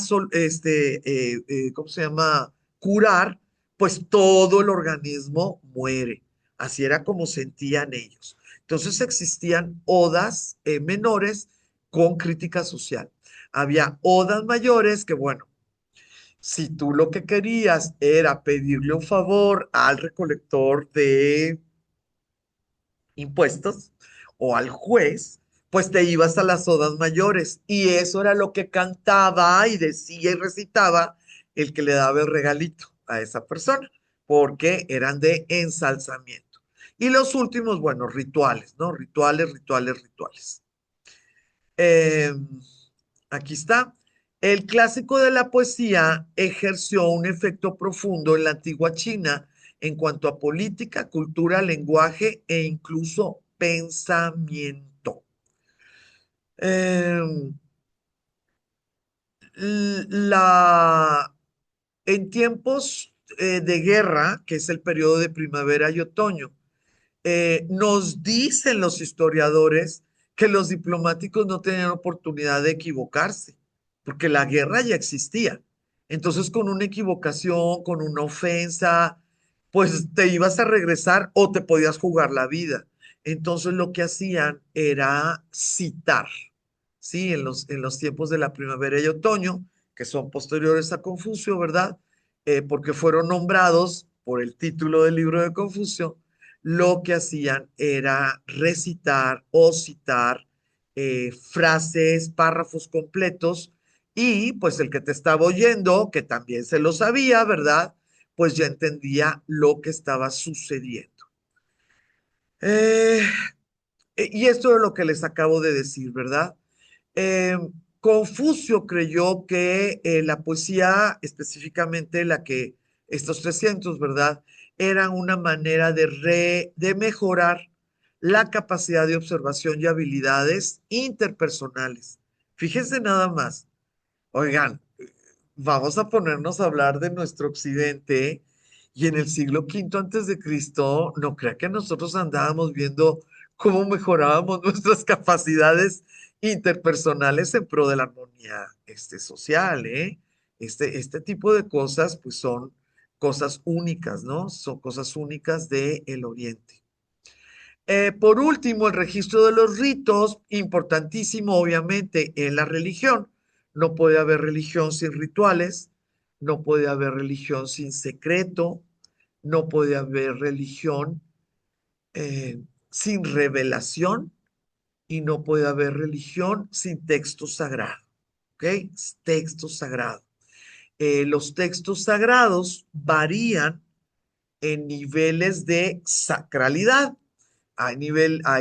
¿cómo se llama? Curar, pues todo el organismo muere. Así era como sentían ellos. Entonces existían odas menores con crítica social. Había odas mayores que, bueno, si tú lo que querías era pedirle un favor al recolector de impuestos o al juez, pues te ibas a las odas mayores y eso era lo que cantaba y decía y recitaba el que le daba el regalito a esa persona, porque eran de ensalzamiento. Y los últimos, bueno, rituales, ¿no? Rituales, rituales, rituales. Eh, Aquí está. El clásico de la poesía ejerció un efecto profundo en la antigua China en cuanto a política, cultura, lenguaje e incluso pensamiento. Eh, la, en tiempos de guerra, que es el periodo de primavera y otoño, nos dicen los historiadores que los diplomáticos no tenían oportunidad de equivocarse, porque la guerra ya existía. Entonces, con una equivocación, con una ofensa, pues te ibas a regresar o te podías jugar la vida. Entonces, lo que hacían era citar, ¿sí? En los tiempos de la primavera y otoño, que son posteriores a Confucio, ¿verdad? Porque fueron nombrados por el título del libro de Confucio, lo que hacían era recitar o citar frases, párrafos completos, y pues el que te estaba oyendo, que también se lo sabía, ¿verdad? Pues ya entendía lo que estaba sucediendo. Eh, y esto es lo que les acabo de decir, ¿verdad? Eh, Confucio creyó que la poesía, específicamente estos 300, ¿verdad? Eran una manera de mejorar la capacidad de observación y habilidades interpersonales. Fíjense nada más. Oigan, vamos a ponernos a hablar de nuestro occidente y en el siglo quinto antes de Cristo, no crea que nosotros andábamos viendo cómo mejorábamos nuestras capacidades interpersonales en pro de la armonía social, ¿eh? Este tipo de cosas, pues son cosas únicas, ¿no? Son cosas únicas del Oriente. Por último, el registro de los ritos, importantísimo obviamente en la religión. No puede haber religión sin rituales, no puede haber religión sin secreto, no puede haber religión sin revelación y no puede haber religión sin texto sagrado. ¿Ok? Texto sagrado. Los textos sagrados varían en niveles de sacralidad. Hay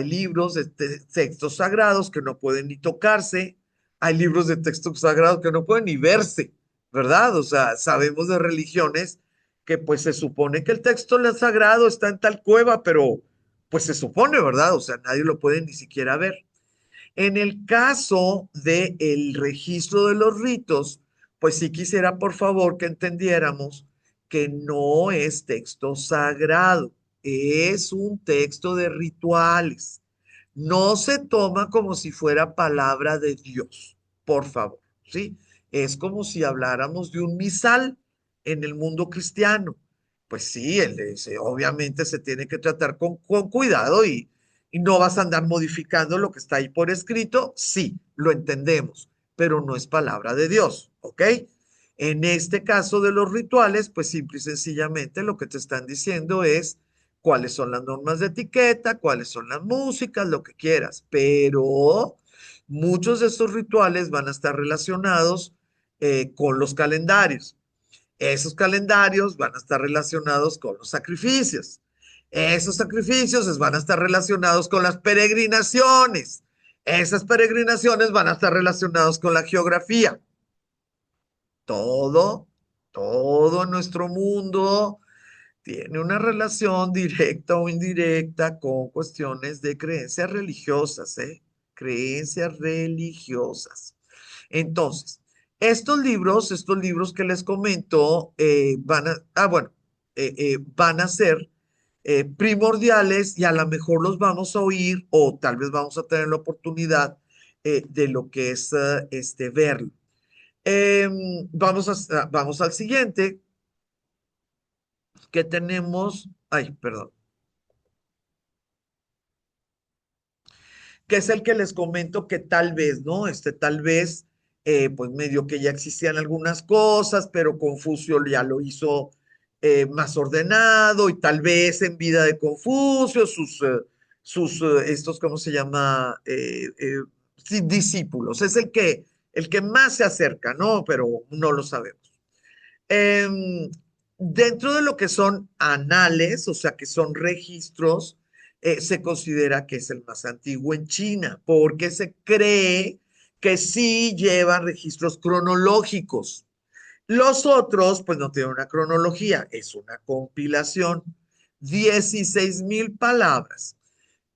libros de textos sagrados que no pueden ni tocarse, hay libros de textos sagrados que no pueden ni verse, ¿verdad? O sea, sabemos de religiones que pues se supone que el texto sagrado está en tal cueva, pero pues se supone, ¿verdad? O sea, nadie lo puede ni siquiera ver. En el caso del registro de los ritos, pues sí quisiera por favor que entendiéramos que no es texto sagrado, es un texto de rituales. No se toma como si fuera palabra de Dios, por favor, ¿sí? Es como si habláramos de un misal en el mundo cristiano. Pues sí, obviamente se tiene que tratar con cuidado y no vas a andar modificando lo que está ahí por escrito. Sí, lo entendemos, pero no es palabra de Dios, ¿ok? En este caso de los rituales, pues simple y sencillamente lo que te están diciendo es cuáles son las normas de etiqueta, cuáles son las músicas, lo que quieras, pero muchos de estos rituales van a estar relacionados con los calendarios. Esos calendarios van a estar relacionados con los sacrificios. Esos sacrificios van a estar relacionados con las peregrinaciones. Esas peregrinaciones van a estar relacionados con la geografía. Todo, todo nuestro mundo tiene una relación directa o indirecta con cuestiones de creencias religiosas, ¿eh? Creencias religiosas. Entonces, estos libros que les comento, van a ser primordiales y a lo mejor los vamos a oír o tal vez vamos a tener la oportunidad de lo que es verlo. Vamos al siguiente, que tenemos, ay, perdón, que es el que les comento que tal vez, ¿no? Tal vez, pues medio que ya existían algunas cosas, pero Confucio ya lo hizo más ordenado y tal vez en vida de Confucio, estos, ¿cómo se llama? Sí, discípulos. Es el que más se acerca, ¿no? Pero no lo sabemos. Em, Dentro de lo que son anales, o sea, que son registros, se considera que es el más antiguo en China, porque se cree que sí llevan registros cronológicos. Los otros, pues no tienen una cronología, es una compilación. 16,000 palabras.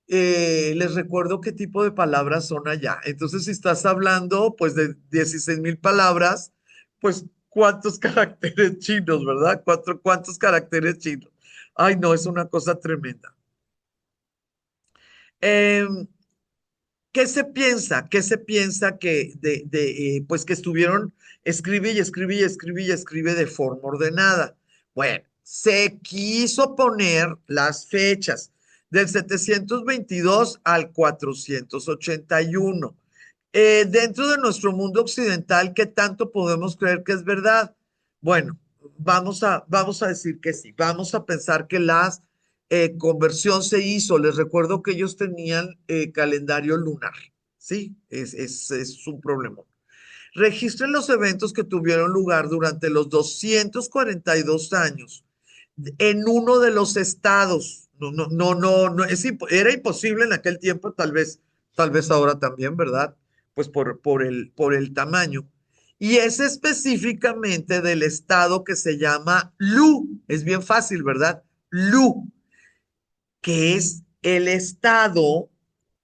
Les recuerdo qué tipo de palabras son allá. Entonces, si estás hablando, pues, de 16,000 palabras, pues, ¿cuántos caracteres chinos, verdad? ¿Cuántos caracteres chinos? Ay, no, es una cosa tremenda. Em, ¿Qué se piensa? ¿Qué se piensa pues que estuvieron, escribe y escribe y escribe y escribe de forma ordenada? Bueno, se quiso poner las fechas del 722 al 481. Dentro de nuestro mundo occidental, ¿qué tanto podemos creer que es verdad? Bueno, vamos a decir que sí. Vamos a pensar que las conversión se hizo. Les recuerdo que ellos tenían calendario lunar, ¿sí? Es un problema. Registren los eventos que tuvieron lugar durante los 242 años en uno de los estados. No, era imposible en aquel tiempo, tal vez ahora también, ¿verdad? Pues por el tamaño. Y es específicamente del estado que se llama Lu. Es bien fácil, ¿verdad? Lu, que es el estado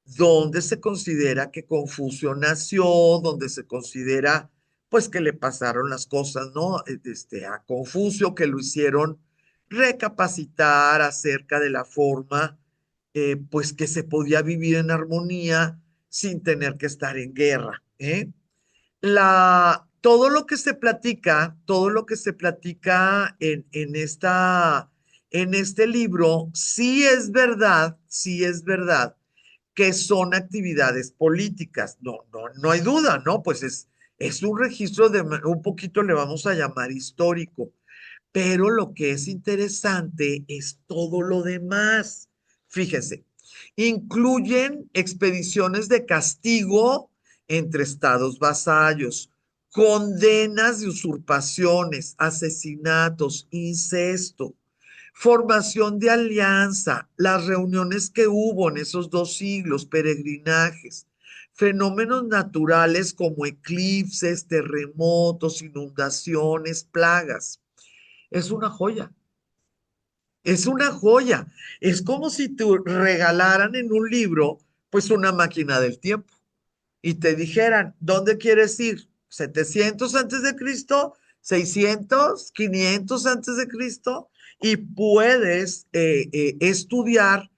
donde se considera que Confucio nació, donde se considera pues que le pasaron las cosas, ¿no? A Confucio, que lo hicieron recapacitar acerca de la forma pues que se podía vivir en armonía sin tener que estar en guerra, ¿eh? Todo lo que se platica, todo lo que se platica en en este libro sí es verdad que son actividades políticas. No hay duda, ¿no? Pues es un registro de un poquito le vamos a llamar histórico. Pero lo que es interesante es todo lo demás. Fíjense, incluyen expediciones de castigo entre estados vasallos, condenas de usurpaciones, asesinatos, incesto, formación de alianza, las reuniones que hubo en esos 2 siglos, peregrinajes, fenómenos naturales como eclipses, terremotos, inundaciones, plagas. Es una joya, es una joya. Es como si te regalaran en un libro, pues una máquina del tiempo y te dijeran, ¿dónde quieres ir? ¿700 antes de Cristo? ¿600? ¿500 antes de Cristo? Y puedes estudiar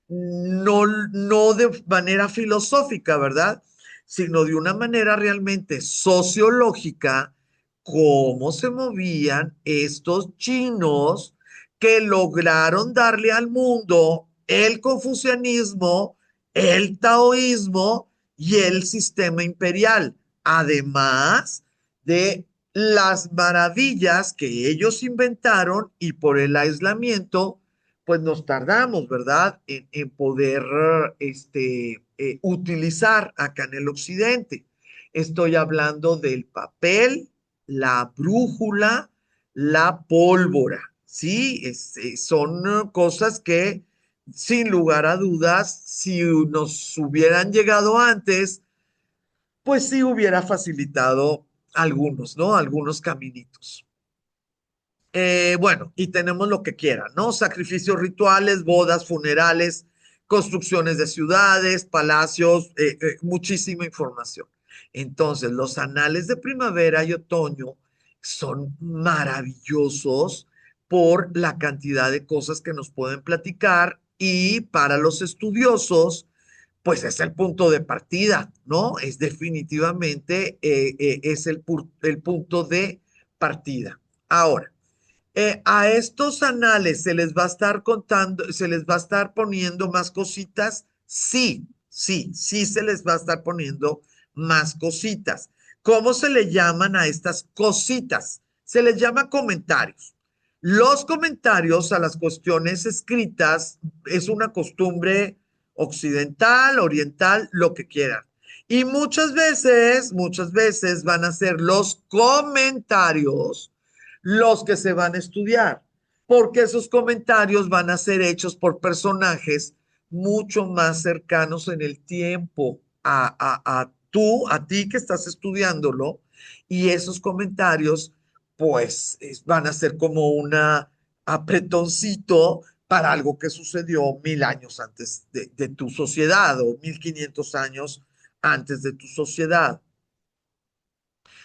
no de manera filosófica, ¿verdad? Sino de una manera realmente sociológica, cómo se movían estos chinos que lograron darle al mundo el confucianismo, el taoísmo y el sistema imperial, además de las maravillas que ellos inventaron y por el aislamiento pues nos tardamos, ¿verdad?, en poder utilizar acá en el occidente. Estoy hablando del papel, la brújula, la pólvora, ¿sí? Son cosas que, sin lugar a dudas, si nos hubieran llegado antes, pues sí hubiera facilitado algunos, ¿no? Algunos caminitos. Bueno, y tenemos lo que quieran, ¿no? Sacrificios rituales, bodas, funerales, construcciones de ciudades, palacios, muchísima información. Entonces, los anales de primavera y otoño son maravillosos por la cantidad de cosas que nos pueden platicar y para los estudiosos, pues es el punto de partida, ¿no? Es definitivamente, es el punto de partida. Ahora, a estos anales se les va a estar contando, se les va a estar poniendo más cositas. Sí, sí, sí se les va a estar poniendo más cositas. ¿Cómo se le llaman a estas cositas? Se les llama comentarios. Los comentarios a las cuestiones escritas es una costumbre occidental, oriental, lo que quieran. Y muchas veces van a ser los comentarios los que se van a estudiar, porque esos comentarios van a ser hechos por personajes mucho más cercanos en el tiempo a ti que estás estudiándolo, y esos comentarios, pues, van a ser como una apretoncito para algo que sucedió 1000 años antes de tu sociedad o 1500 años antes de tu sociedad.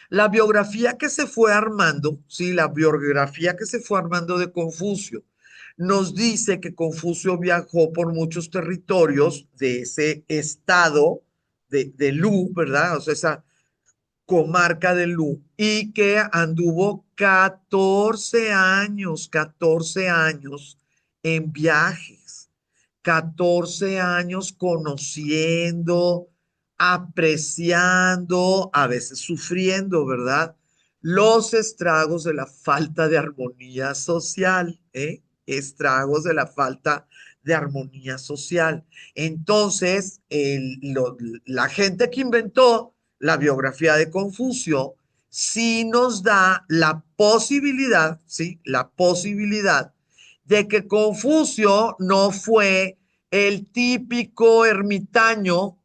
La biografía que se fue armando, sí, la biografía que se fue armando de Confucio, nos dice que Confucio viajó por muchos territorios de ese estado de Lu, ¿verdad? O sea, esa comarca de Lu, y que anduvo 14 años en viajes, 14 años conociendo, apreciando, a veces sufriendo, ¿verdad? Los estragos de la falta de armonía social, ¿eh? Estragos de la falta de armonía social. Entonces, la gente que inventó la biografía de Confucio sí nos da la posibilidad, ¿sí? La posibilidad de que Confucio no fue el típico ermitaño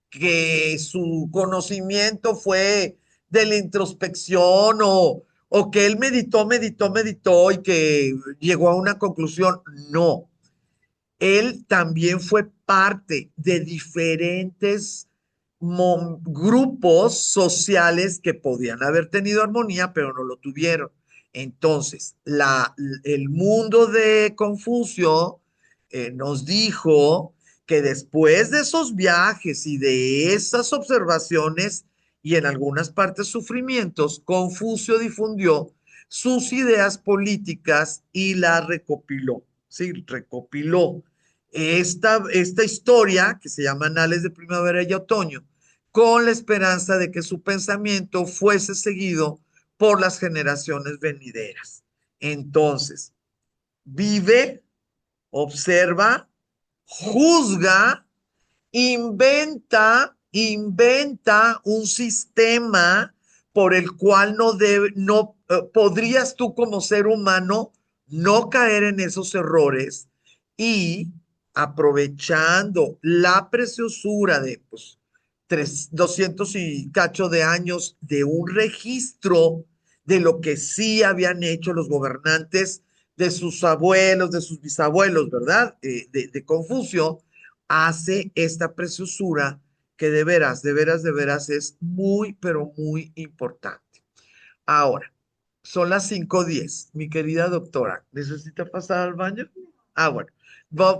que su conocimiento fue de la introspección o que él meditó y que llegó a una conclusión. No, él también fue parte de diferentes grupos sociales que podían haber tenido armonía, pero no lo tuvieron. Entonces, el mundo de Confucio nos dijo que después de esos viajes y de esas observaciones y en algunas partes sufrimientos, Confucio difundió sus ideas políticas y las recopiló, ¿sí? Recopiló esta historia que se llama Anales de Primavera y Otoño, con la esperanza de que su pensamiento fuese seguido por las generaciones venideras. Entonces, vive, observa, juzga, inventa un sistema por el cual podrías tú como ser humano no caer en esos errores y aprovechando la preciosura de pues, 200 y cacho de años de un registro de lo que sí habían hecho los gobernantes de sus abuelos, de sus bisabuelos, ¿verdad? De Confucio, hace esta preciosura que de veras, de veras, de veras es muy, pero muy importante. Ahora, son las 5:10. Mi querida doctora, ¿necesita pasar al baño? Ah, bueno,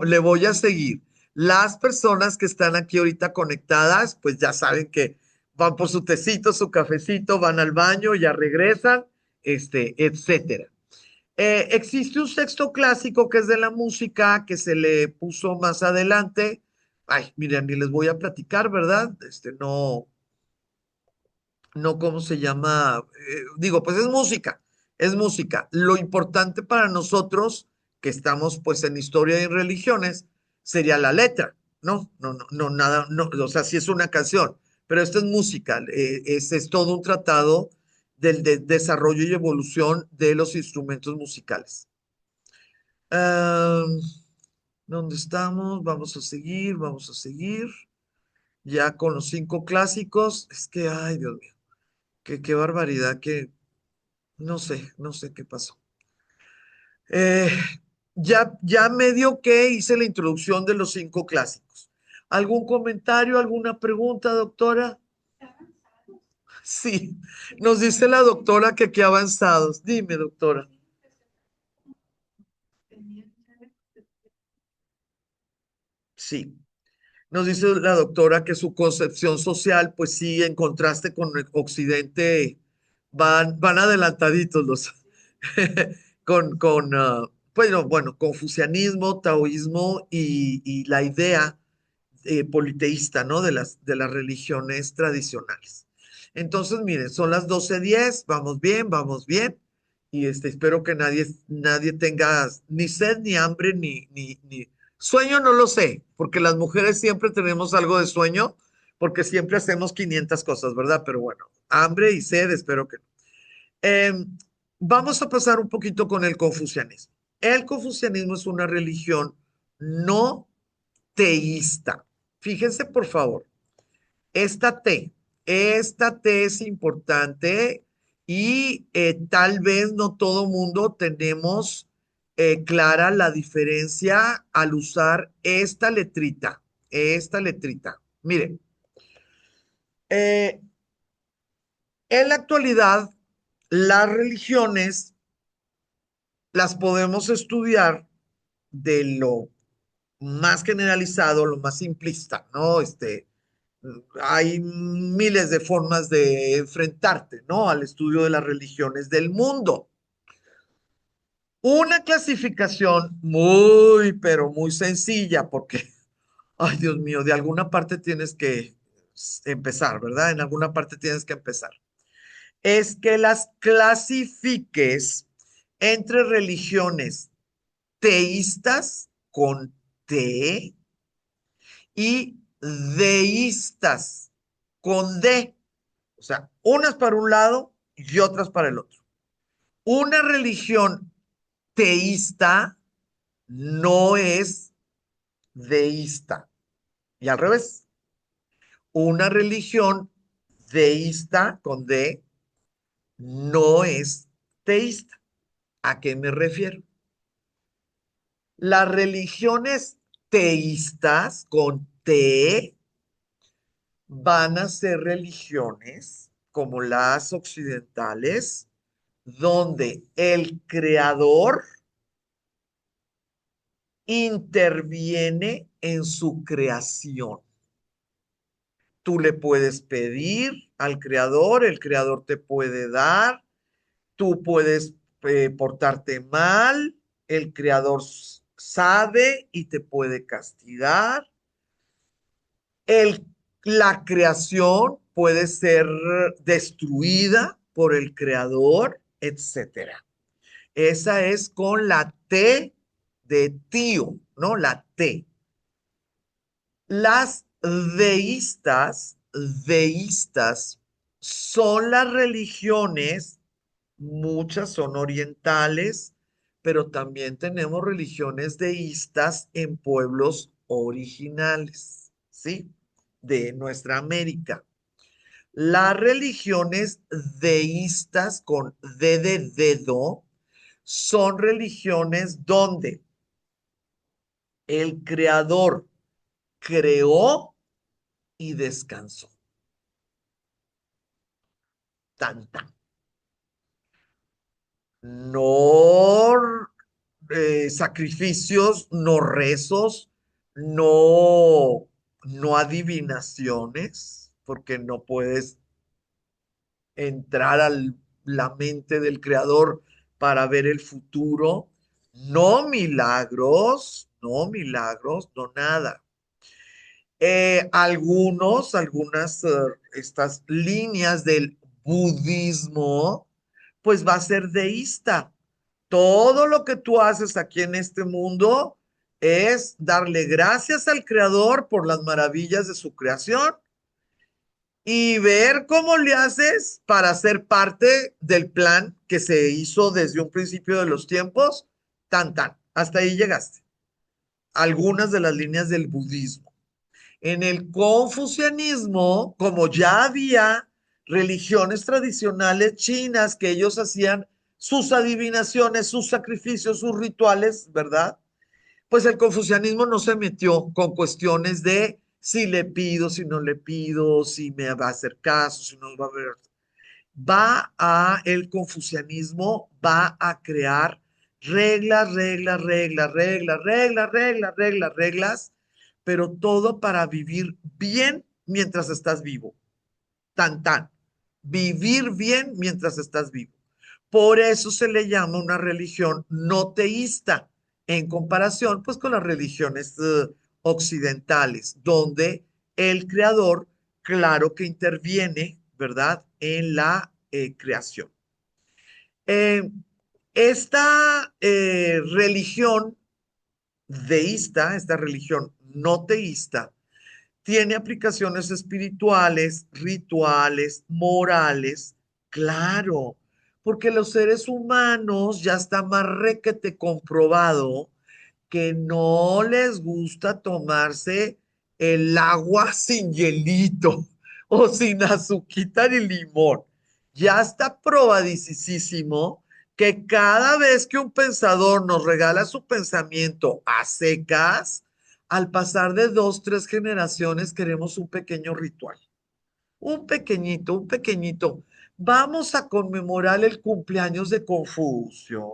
le voy a seguir. Las personas que están aquí ahorita conectadas, pues ya saben que van por su tecito, su cafecito, van al baño, ya regresan, etcétera. Existe un texto clásico que es de la música que se le puso más adelante. Ay, miren, ni les voy a platicar, ¿verdad? No, no, ¿cómo se llama? Digo, pues es música, es música. Lo importante para nosotros, que estamos pues en historia y en religiones, sería la letra, ¿no? No, no, no, nada, no, o sea, sí es una canción, pero esto es música, es todo un tratado del desarrollo y evolución de los instrumentos musicales. Ah, ¿dónde estamos? Vamos a seguir, vamos a seguir. Ya con los 5 clásicos. Es que, ay, Dios mío, qué barbaridad, que no sé qué pasó. Eh, ya medio que hice la introducción de los 5 clásicos. ¿Algún comentario, alguna pregunta, doctora? Sí, nos dice la doctora que qué avanzados. Dime, doctora. Sí. Nos dice la doctora que su concepción social, pues sí, en contraste con el Occidente, van adelantaditos los, bueno, confucianismo, taoísmo y la idea politeísta, ¿no? De las religiones tradicionales. Entonces, miren, son las 12:10, vamos bien, vamos bien. Y espero que nadie tenga ni sed, ni hambre, ni sueño, no lo sé, porque las mujeres siempre tenemos algo de sueño, porque siempre hacemos 500 cosas, ¿verdad? Pero bueno, hambre y sed, espero que no. Vamos a pasar un poquito con el confucianismo. El confucianismo es una religión no teísta. Fíjense, por favor, esta T, esta T es importante y tal vez no todo mundo tenemos clara la diferencia al usar esta letrita, esta letrita. Miren, eh, en la actualidad, las religiones las podemos estudiar de lo más generalizado, lo más simplista, ¿no? Hay miles de formas de enfrentarte, ¿no? Al estudio de las religiones del mundo. Una clasificación muy, pero muy sencilla, porque, ay Dios mío, de alguna parte tienes que empezar, ¿verdad? En alguna parte tienes que empezar. Es que las clasifiques entre religiones teístas con T y deístas con D. O sea, unas para un lado y otras para el otro. Una religión teísta no es deísta. Y al revés, una religión deísta con D no es teísta. ¿A qué me refiero? Las religiones teístas con T van a ser religiones como las occidentales, donde el creador interviene en su creación. Tú le puedes pedir al creador, el creador te puede dar, Tú puedes portarte mal, el creador sabe y te puede castigar. El, la creación puede ser destruida por el creador, etcétera. Esa es con la T de tío, ¿no? La T. Las deístas son las religiones, muchas son orientales, pero también tenemos religiones deístas en pueblos originales, ¿sí? De nuestra América. Las religiones deístas con D de dedo son religiones donde el creador creó y descansó. Tan, tan. No sacrificios, no rezos, no adivinaciones, porque no puedes entrar a la mente del creador para ver el futuro. No milagros, no nada. Algunas, estas líneas del budismo, pues va a ser deísta. Todo lo que tú haces aquí en este mundo es darle gracias al creador por las maravillas de su creación y ver cómo le haces para ser parte del plan que se hizo desde un principio de los tiempos. Tan, tan. Hasta ahí llegaste. Algunas de las líneas del budismo. En el confucianismo, como ya había religiones tradicionales chinas que ellos hacían sus adivinaciones, sus sacrificios, sus rituales, ¿verdad? Pues el confucianismo no se metió con cuestiones de si le pido, si no le pido, si me va a hacer caso, si no va a ver. El confucianismo va a crear reglas, pero todo para vivir bien mientras estás vivo. Tan, tan. Vivir bien mientras estás vivo. Por eso se le llama una religión no teísta, en comparación pues con las religiones occidentales, donde el creador, claro que interviene, ¿verdad?, en la creación. Eh, esta religión deísta, esta religión no teísta, tiene aplicaciones espirituales, rituales, morales, claro, porque los seres humanos ya está más requete comprobado que no les gusta tomarse el agua sin hielito o sin azuquita ni limón. Ya está probadísimo que cada vez que un pensador nos regala su pensamiento a secas, al pasar de dos, tres generaciones queremos un pequeño ritual. Un pequeñito. Vamos a conmemorar el cumpleaños de Confucio.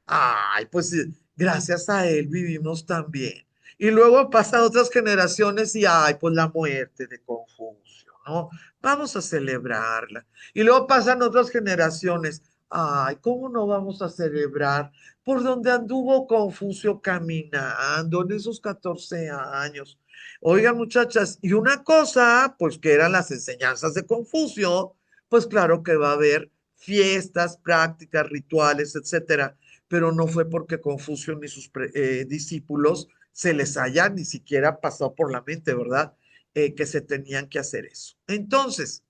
Ay, pues gracias a él vivimos también. Y luego pasan otras generaciones y, ay, pues la muerte de Confucio, ¿no? Vamos a celebrarla. Y luego pasan otras generaciones. Ay, ¿cómo no vamos a celebrar por donde anduvo Confucio caminando en esos 14 años? Oigan, muchachas, y una cosa, pues que eran las enseñanzas de Confucio, pues claro que va a haber fiestas, prácticas, rituales, etcétera, pero no fue porque Confucio ni sus discípulos se les haya ni siquiera pasado por la mente, ¿verdad? Que se tenían que hacer eso. Entonces,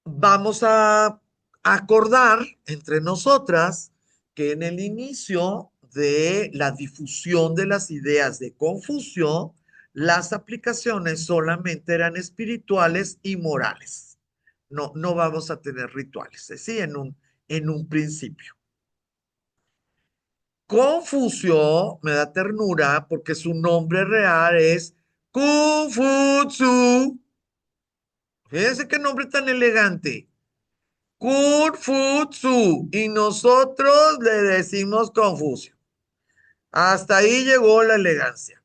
vamos a acordar entre nosotras que en el inicio de la difusión de las ideas de Confucio, las aplicaciones solamente eran espirituales y morales. No vamos a tener rituales, ¿sí? En un principio. Confucio me da ternura porque su nombre real es Confucio. Fíjense qué nombre tan elegante. Confucio. Y nosotros le decimos Confucio. Hasta ahí llegó la elegancia.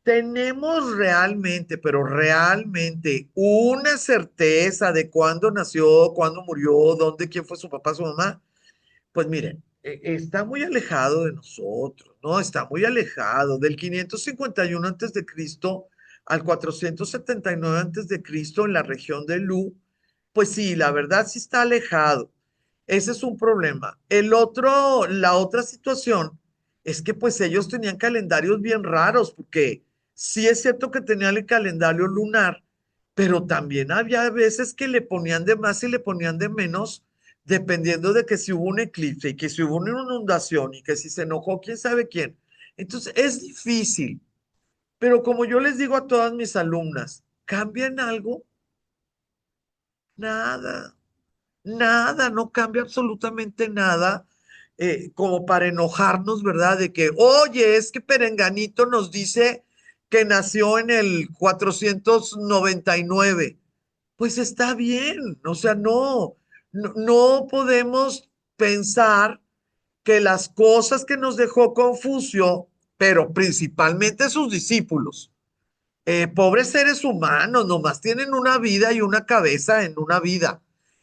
tenemos realmente, pero realmente, una certeza de cuándo nació, cuándo murió, dónde, quién fue su papá, su mamá. Pues miren, está muy alejado de nosotros, ¿no? Está muy alejado del 551 antes de Cristo al 479 antes de Cristo en la región de Lu. Pues sí, la verdad sí está alejado. Ese es un problema. La otra situación es que pues ellos tenían calendarios bien raros, porque sí es cierto que tenían el calendario lunar, pero también había veces que le ponían de más y le ponían de menos, dependiendo de que si hubo un eclipse y que si hubo una inundación y que si se enojó quién sabe quién. Entonces es difícil, pero como yo les digo a todas mis alumnas, ¿cambian algo? Nada. Nada, no cambia absolutamente nada, como para enojarnos, ¿verdad? De que, oye, es que Perenganito nos dice que nació en el 499. Pues está bien, o sea, no podemos pensar que las cosas que nos dejó Confucio, pero principalmente sus discípulos, pobres seres humanos, nomás tienen una vida y una cabeza en una vida.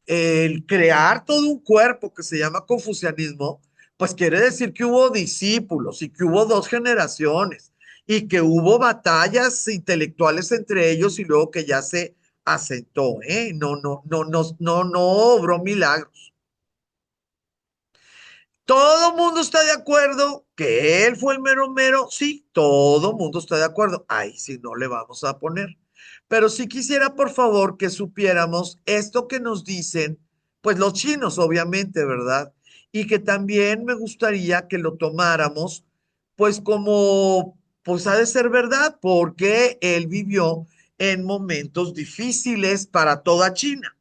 El crear todo un cuerpo que se llama confucianismo, pues quiere decir que hubo discípulos y que hubo dos generaciones y que hubo batallas intelectuales entre ellos y luego que ya se asentó, ¿eh? No obró milagros. Todo el mundo está de acuerdo que él fue el mero mero. Sí, todo el mundo está de acuerdo. Ahí sí no le vamos a poner. Pero sí quisiera, por favor, que supiéramos esto que nos dicen, pues los chinos, obviamente, ¿verdad? Y que también me gustaría que lo tomáramos, pues como, pues ha de ser verdad, porque él vivió en momentos difíciles para toda China.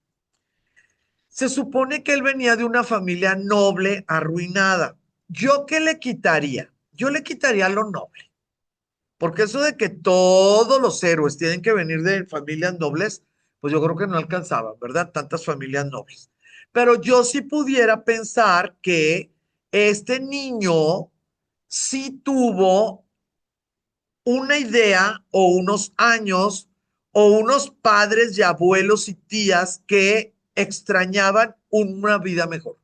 Se supone que él venía de una familia noble arruinada. ¿Yo qué le quitaría? Yo le quitaría lo noble, porque eso de que todos los héroes tienen que venir de familias nobles, pues yo creo que no alcanzaban, ¿verdad? Tantas familias nobles. Pero yo sí pudiera pensar que este niño sí tuvo una idea o unos años o unos padres y abuelos y tías que extrañaban una vida mejor.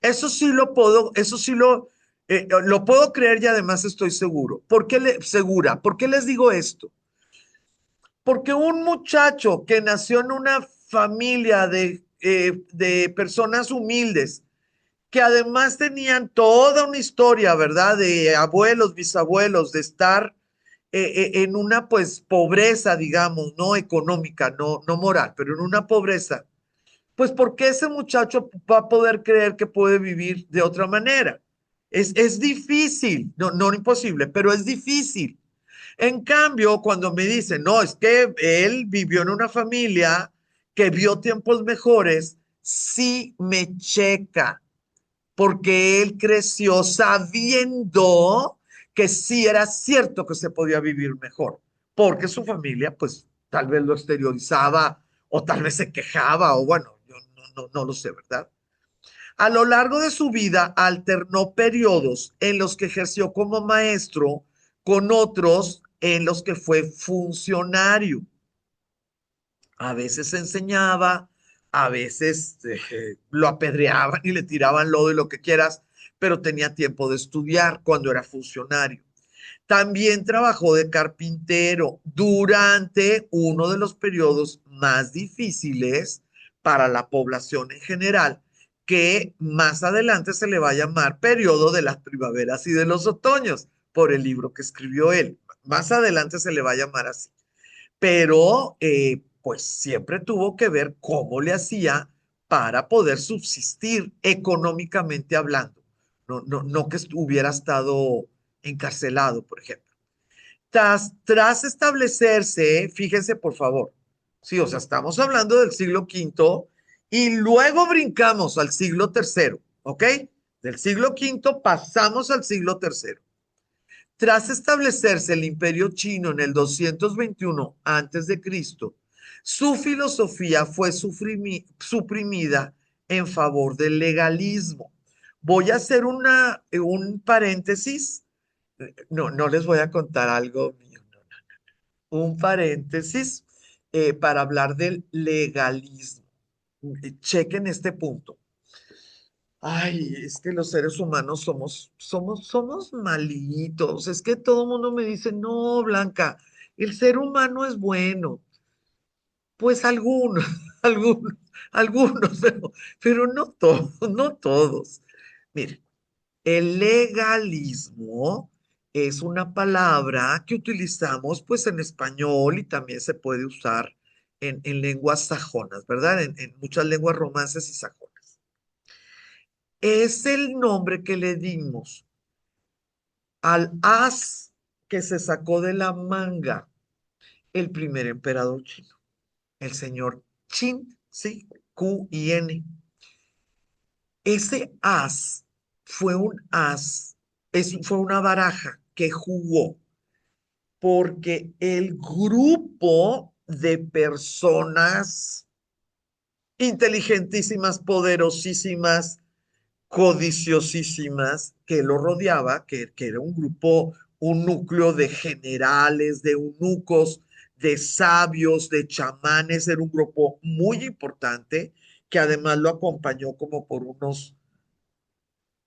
Eso sí lo puedo creer y además estoy seguro. Segura? ¿Por qué les digo esto? Porque un muchacho que nació en una familia de personas humildes, que además tenían toda una historia, ¿verdad? De abuelos, bisabuelos, de estar en una pues pobreza, digamos, no económica, no moral, pero en una pobreza, pues porque ese muchacho va a poder creer que puede vivir de otra manera. Es difícil, no imposible, pero es difícil. En cambio, cuando me dicen, no, es que él vivió en una familia que vio tiempos mejores, sí me checa, porque él creció sabiendo que sí era cierto que se podía vivir mejor, porque su familia, pues, tal vez lo exteriorizaba o tal vez se quejaba, o bueno, yo no lo sé, ¿verdad? A lo largo de su vida alternó periodos en los que ejerció como maestro con otros en los que fue funcionario. A veces enseñaba, a veces lo apedreaban y le tiraban lodo y lo que quieras, pero tenía tiempo de estudiar cuando era funcionario. También trabajó de carpintero durante uno de los periodos más difíciles para la población en general, que más adelante se le va a llamar periodo de las primaveras y de los otoños, por el libro que escribió él. Más adelante se le va a llamar así, pero pues siempre tuvo que ver cómo le hacía para poder subsistir económicamente hablando. No que hubiera estado encarcelado, por ejemplo. Tras establecerse, fíjense por favor, sí, o sea, estamos hablando del siglo quinto y luego brincamos al siglo tercero, ¿ok? Del siglo quinto pasamos al siglo tercero. Tras establecerse el imperio chino en el 221 antes de Cristo, su filosofía fue suprimida en favor del legalismo. Voy a hacer un paréntesis. No les voy a contar algo mío. un paréntesis para hablar del legalismo. Chequen este punto. Ay, es que los seres humanos somos malitos. Es que todo el mundo me dice, no, Blanca, el ser humano es bueno. Pues algunos, algunos, algunos, pero no todos, no todos. Mire, el legalismo es una palabra que utilizamos pues en español y también se puede usar en lenguas sajonas, ¿verdad? En muchas lenguas romances y sajonas. Es el nombre que le dimos al as que se sacó de la manga el primer emperador chino, el señor Qin, ¿sí? Q-I-N. Ese as fue un as, fue una baraja que jugó porque el grupo de personas inteligentísimas, poderosísimas, codiciosísimas que lo rodeaba, que era un grupo, un núcleo de generales, de eunucos, de sabios, de chamanes, era un grupo muy importante que además lo acompañó como por unos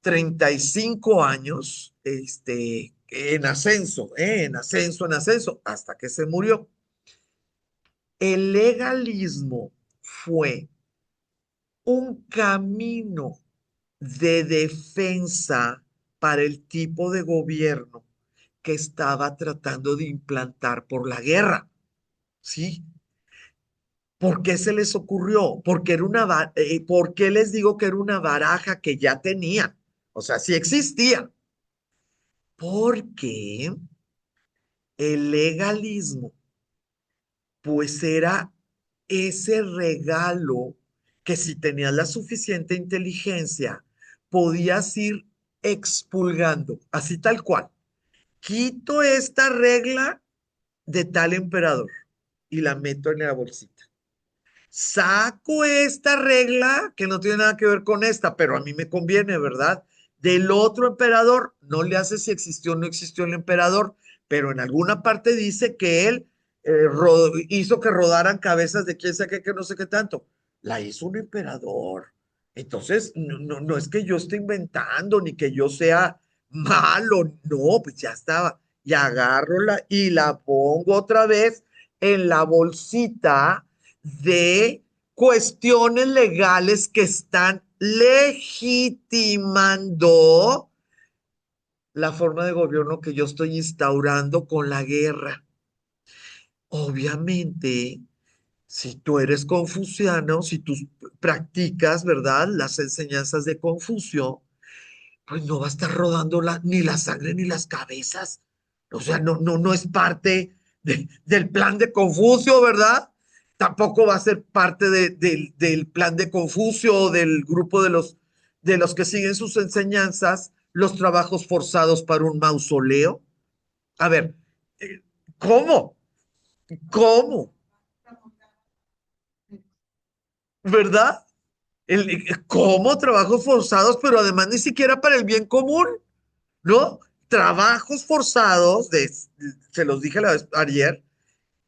35 años, en ascenso, en ascenso, hasta que se murió. El legalismo fue un camino de defensa para el tipo de gobierno que estaba tratando de implantar por la guerra, ¿sí? ¿Por qué se les ocurrió? Porque ¿por qué les digo que era una baraja que ya tenían? O sea, sí existía. Porque el legalismo, pues era ese regalo que si tenías la suficiente inteligencia, podías ir expulgando, así tal cual. Quito esta regla de tal emperador y la meto en la bolsita. Saco esta regla que no tiene nada que ver con esta, pero a mí me conviene, ¿verdad? Del otro emperador, no le hace si existió o no existió el emperador, pero en alguna parte dice que él hizo que rodaran cabezas de quién sabe qué, que no sé qué tanto. La hizo un emperador. Entonces, no es que yo esté inventando ni que yo sea malo, no, pues ya estaba. Y agarro y la pongo otra vez en la bolsita de cuestiones legales que están legitimando la forma de gobierno que yo estoy instaurando con la guerra. Obviamente, si tú eres confuciano, si tú practicas, ¿verdad?, las enseñanzas de Confucio, pues no va a estar rodando ni la sangre ni las cabezas. O sea, no es parte del plan de Confucio, ¿verdad? Tampoco va a ser parte del plan de Confucio o del grupo de los que siguen sus enseñanzas, los trabajos forzados para un mausoleo. A ver, eh, ¿cómo? ¿Cómo? ¿Verdad? ¿Cómo trabajos forzados, pero además ni siquiera para el bien común? ¿No? Trabajos forzados, se los dije ayer,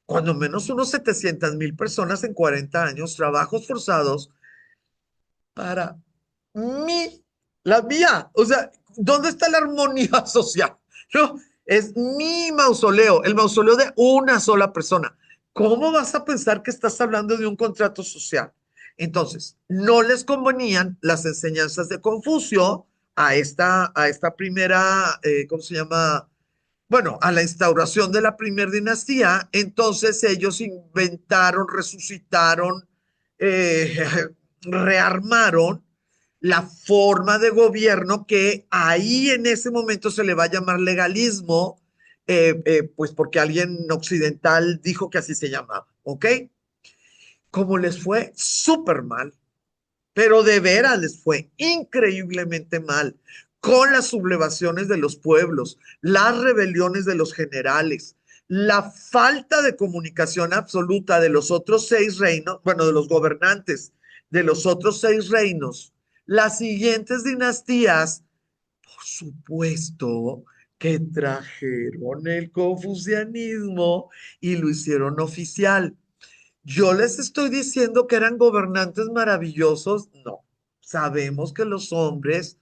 cuando menos unos 700,000 personas en 40 años, trabajos forzados para la mía. O sea, ¿dónde está la armonía social? No, es mi mausoleo, el mausoleo de una sola persona. ¿Cómo vas a pensar que estás hablando de un contrato social? Entonces, no les convenían las enseñanzas de Confucio a esta primera, ¿cómo se llama? Bueno, a la instauración de la primera dinastía. Entonces ellos inventaron, resucitaron, eh, rearmaron la forma de gobierno que ahí en ese momento se le va a llamar legalismo, pues porque alguien occidental dijo que así se llamaba, ¿ok? Como les fue súper mal, pero de veras les fue increíblemente mal con las sublevaciones de los pueblos, las rebeliones de los generales, la falta de comunicación absoluta de los otros 6 reinos, bueno, de los gobernantes de los otros 6 reinos. Las siguientes dinastías, por supuesto que trajeron el confucianismo y lo hicieron oficial. Yo les estoy diciendo que eran gobernantes maravillosos. No, sabemos que los hombres,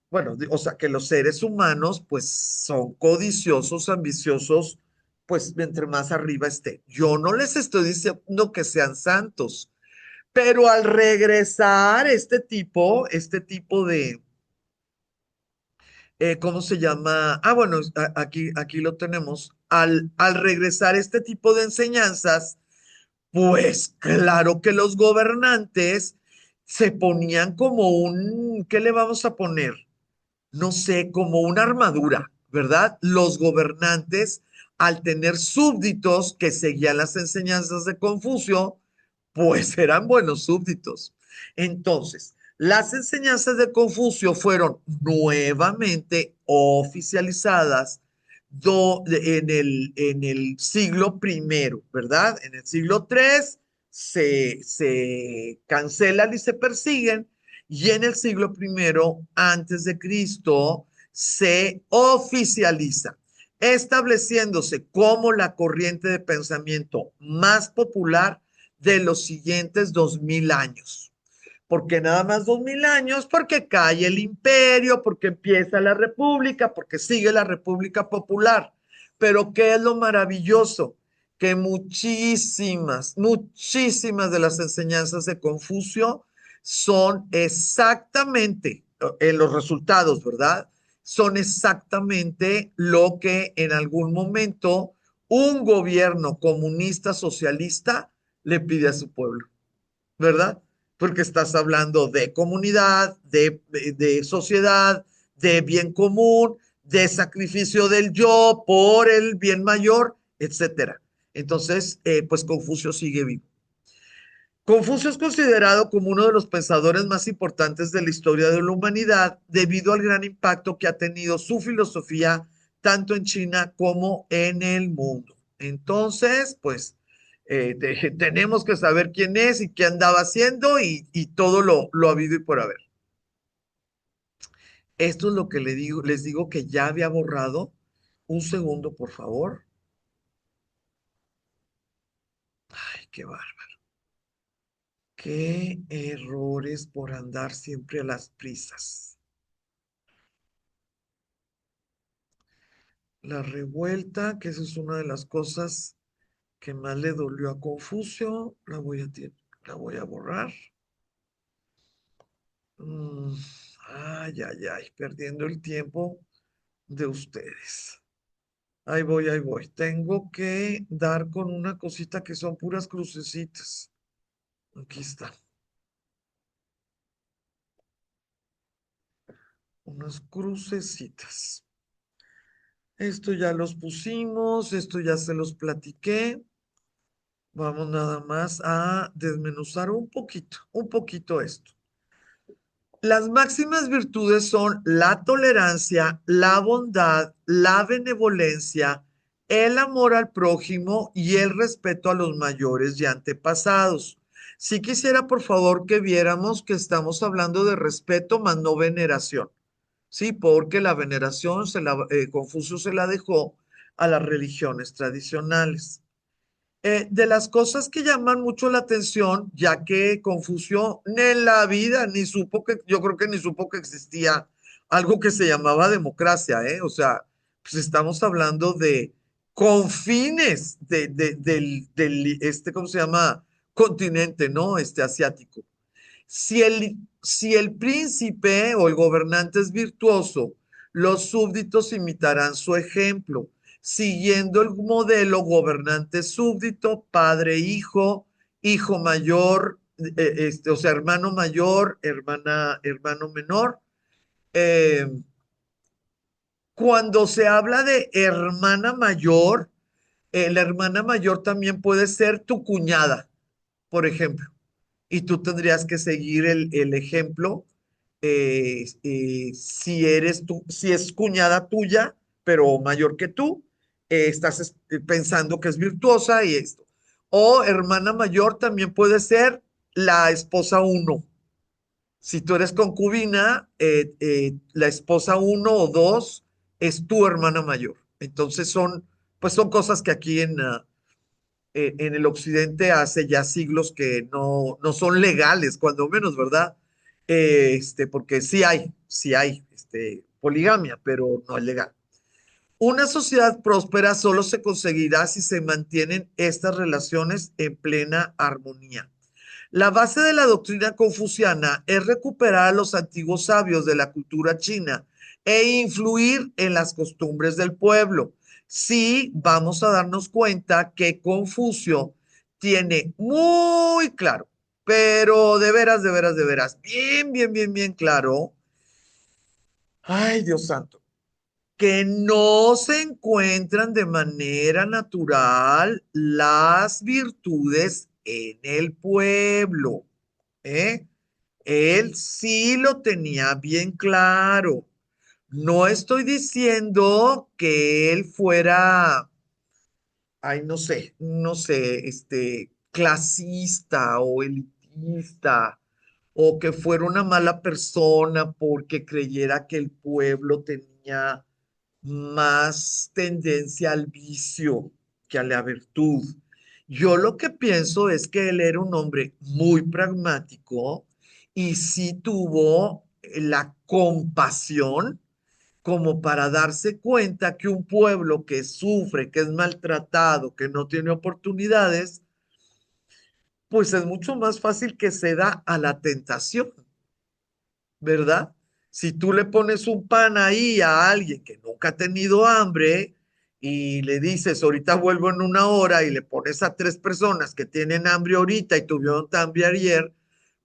bueno, o sea, que los seres humanos, pues son codiciosos, ambiciosos, pues entre más arriba esté. Yo no les estoy diciendo que sean santos, pero al regresar este tipo de, ¿cómo se llama? Ah, bueno, aquí lo tenemos. Al regresar este tipo de enseñanzas, pues claro que los gobernantes se ponían como ¿qué le vamos a poner? No sé, como una armadura, ¿verdad? Los gobernantes, al tener súbditos que seguían las enseñanzas de Confucio, pues eran buenos súbditos. Entonces, las enseñanzas de Confucio fueron nuevamente oficializadas en el siglo primero, ¿verdad? En el siglo III se cancelan y se persiguen, y en el siglo primero antes de Cristo se oficializa, estableciéndose como la corriente de pensamiento más popular de los siguientes 2000 años. ¿Por qué nada más 2000 años? Porque cae el imperio, porque empieza la república, porque sigue la república popular. Pero ¿qué es lo maravilloso? Que muchísimas de las enseñanzas de Confucio son exactamente, en los resultados, ¿verdad? Son exactamente lo que en algún momento un gobierno comunista socialista le pide a su pueblo, ¿verdad? Porque estás hablando de comunidad, de sociedad, de bien común, de sacrificio del yo por el bien mayor, etcétera. Entonces, pues Confucio sigue vivo. Confucio es considerado como uno de los pensadores más importantes de la historia de la humanidad debido al gran impacto que ha tenido su filosofía tanto en China como en el mundo. Entonces, pues tenemos que saber quién es y qué andaba haciendo y todo lo habido y por haber. Esto es lo que les digo que ya había borrado. Un segundo, por favor. Ay, qué bárbaro. Qué errores por andar siempre a las prisas. La revuelta, que esa es una de las cosas que más le dolió a Confucio, la voy a borrar. Mm, ay, ay, ay, perdiendo el tiempo de ustedes. Ahí voy, ahí voy. Tengo que dar con una cosita que son puras crucecitas. Aquí está. Unas crucecitas. Esto ya los pusimos, esto ya se los platiqué. Vamos nada más a desmenuzar un poquito esto. Las máximas virtudes son la tolerancia, la bondad, la benevolencia, el amor al prójimo y el respeto a los mayores y antepasados. Sí quisiera, por favor, que viéramos que estamos hablando de respeto más no veneración. Sí, porque la veneración Confucio se la dejó a las religiones tradicionales. De las cosas que llaman mucho la atención, ya que Confucio en la vida ni supo yo creo que ni supo que existía algo que se llamaba democracia, ¿eh? O sea, pues estamos hablando de confines ¿cómo se llama? Continente, ¿no? Asiático. Si el príncipe o el gobernante es virtuoso, los súbditos imitarán su ejemplo, siguiendo el modelo gobernante súbdito, padre, hijo, hijo mayor, o sea, hermano mayor, hermano menor. Eh, Cuando se habla de hermana mayor, la hermana mayor también puede ser tu cuñada, por ejemplo, y tú tendrías que seguir el ejemplo, si es cuñada tuya, pero mayor que tú, estás pensando que es virtuosa y esto. O hermana mayor también puede ser la esposa uno. Si tú eres concubina, la esposa uno o dos es tu hermana mayor. Entonces pues son cosas que aquí en el occidente hace ya siglos que no son legales, cuando menos, ¿verdad? Porque sí hay poligamia, pero no es legal. Una sociedad próspera solo se conseguirá si se mantienen estas relaciones en plena armonía. La base de la doctrina confuciana es recuperar a los antiguos sabios de la cultura china e influir en las costumbres del pueblo. Sí, vamos a darnos cuenta que Confucio tiene muy claro, pero de veras, de veras, de veras, bien, bien, bien, bien claro. Ay, Dios santo, que no se encuentran de manera natural las virtudes en el pueblo, ¿eh? Él sí lo tenía bien claro. No estoy diciendo que él fuera, ay, no sé, clasista o elitista, o que fuera una mala persona porque creyera que el pueblo tenía más tendencia al vicio que a la virtud. Yo lo que pienso es que él era un hombre muy pragmático y sí tuvo la compasión como para darse cuenta que un pueblo que sufre, que es maltratado, que no tiene oportunidades, pues es mucho más fácil que ceda a la tentación. ¿Verdad? Si tú le pones un pan ahí a alguien que nunca ha tenido hambre y le dices, ahorita vuelvo en una hora y le pones a tres personas que tienen hambre ahorita y tuvieron hambre ayer,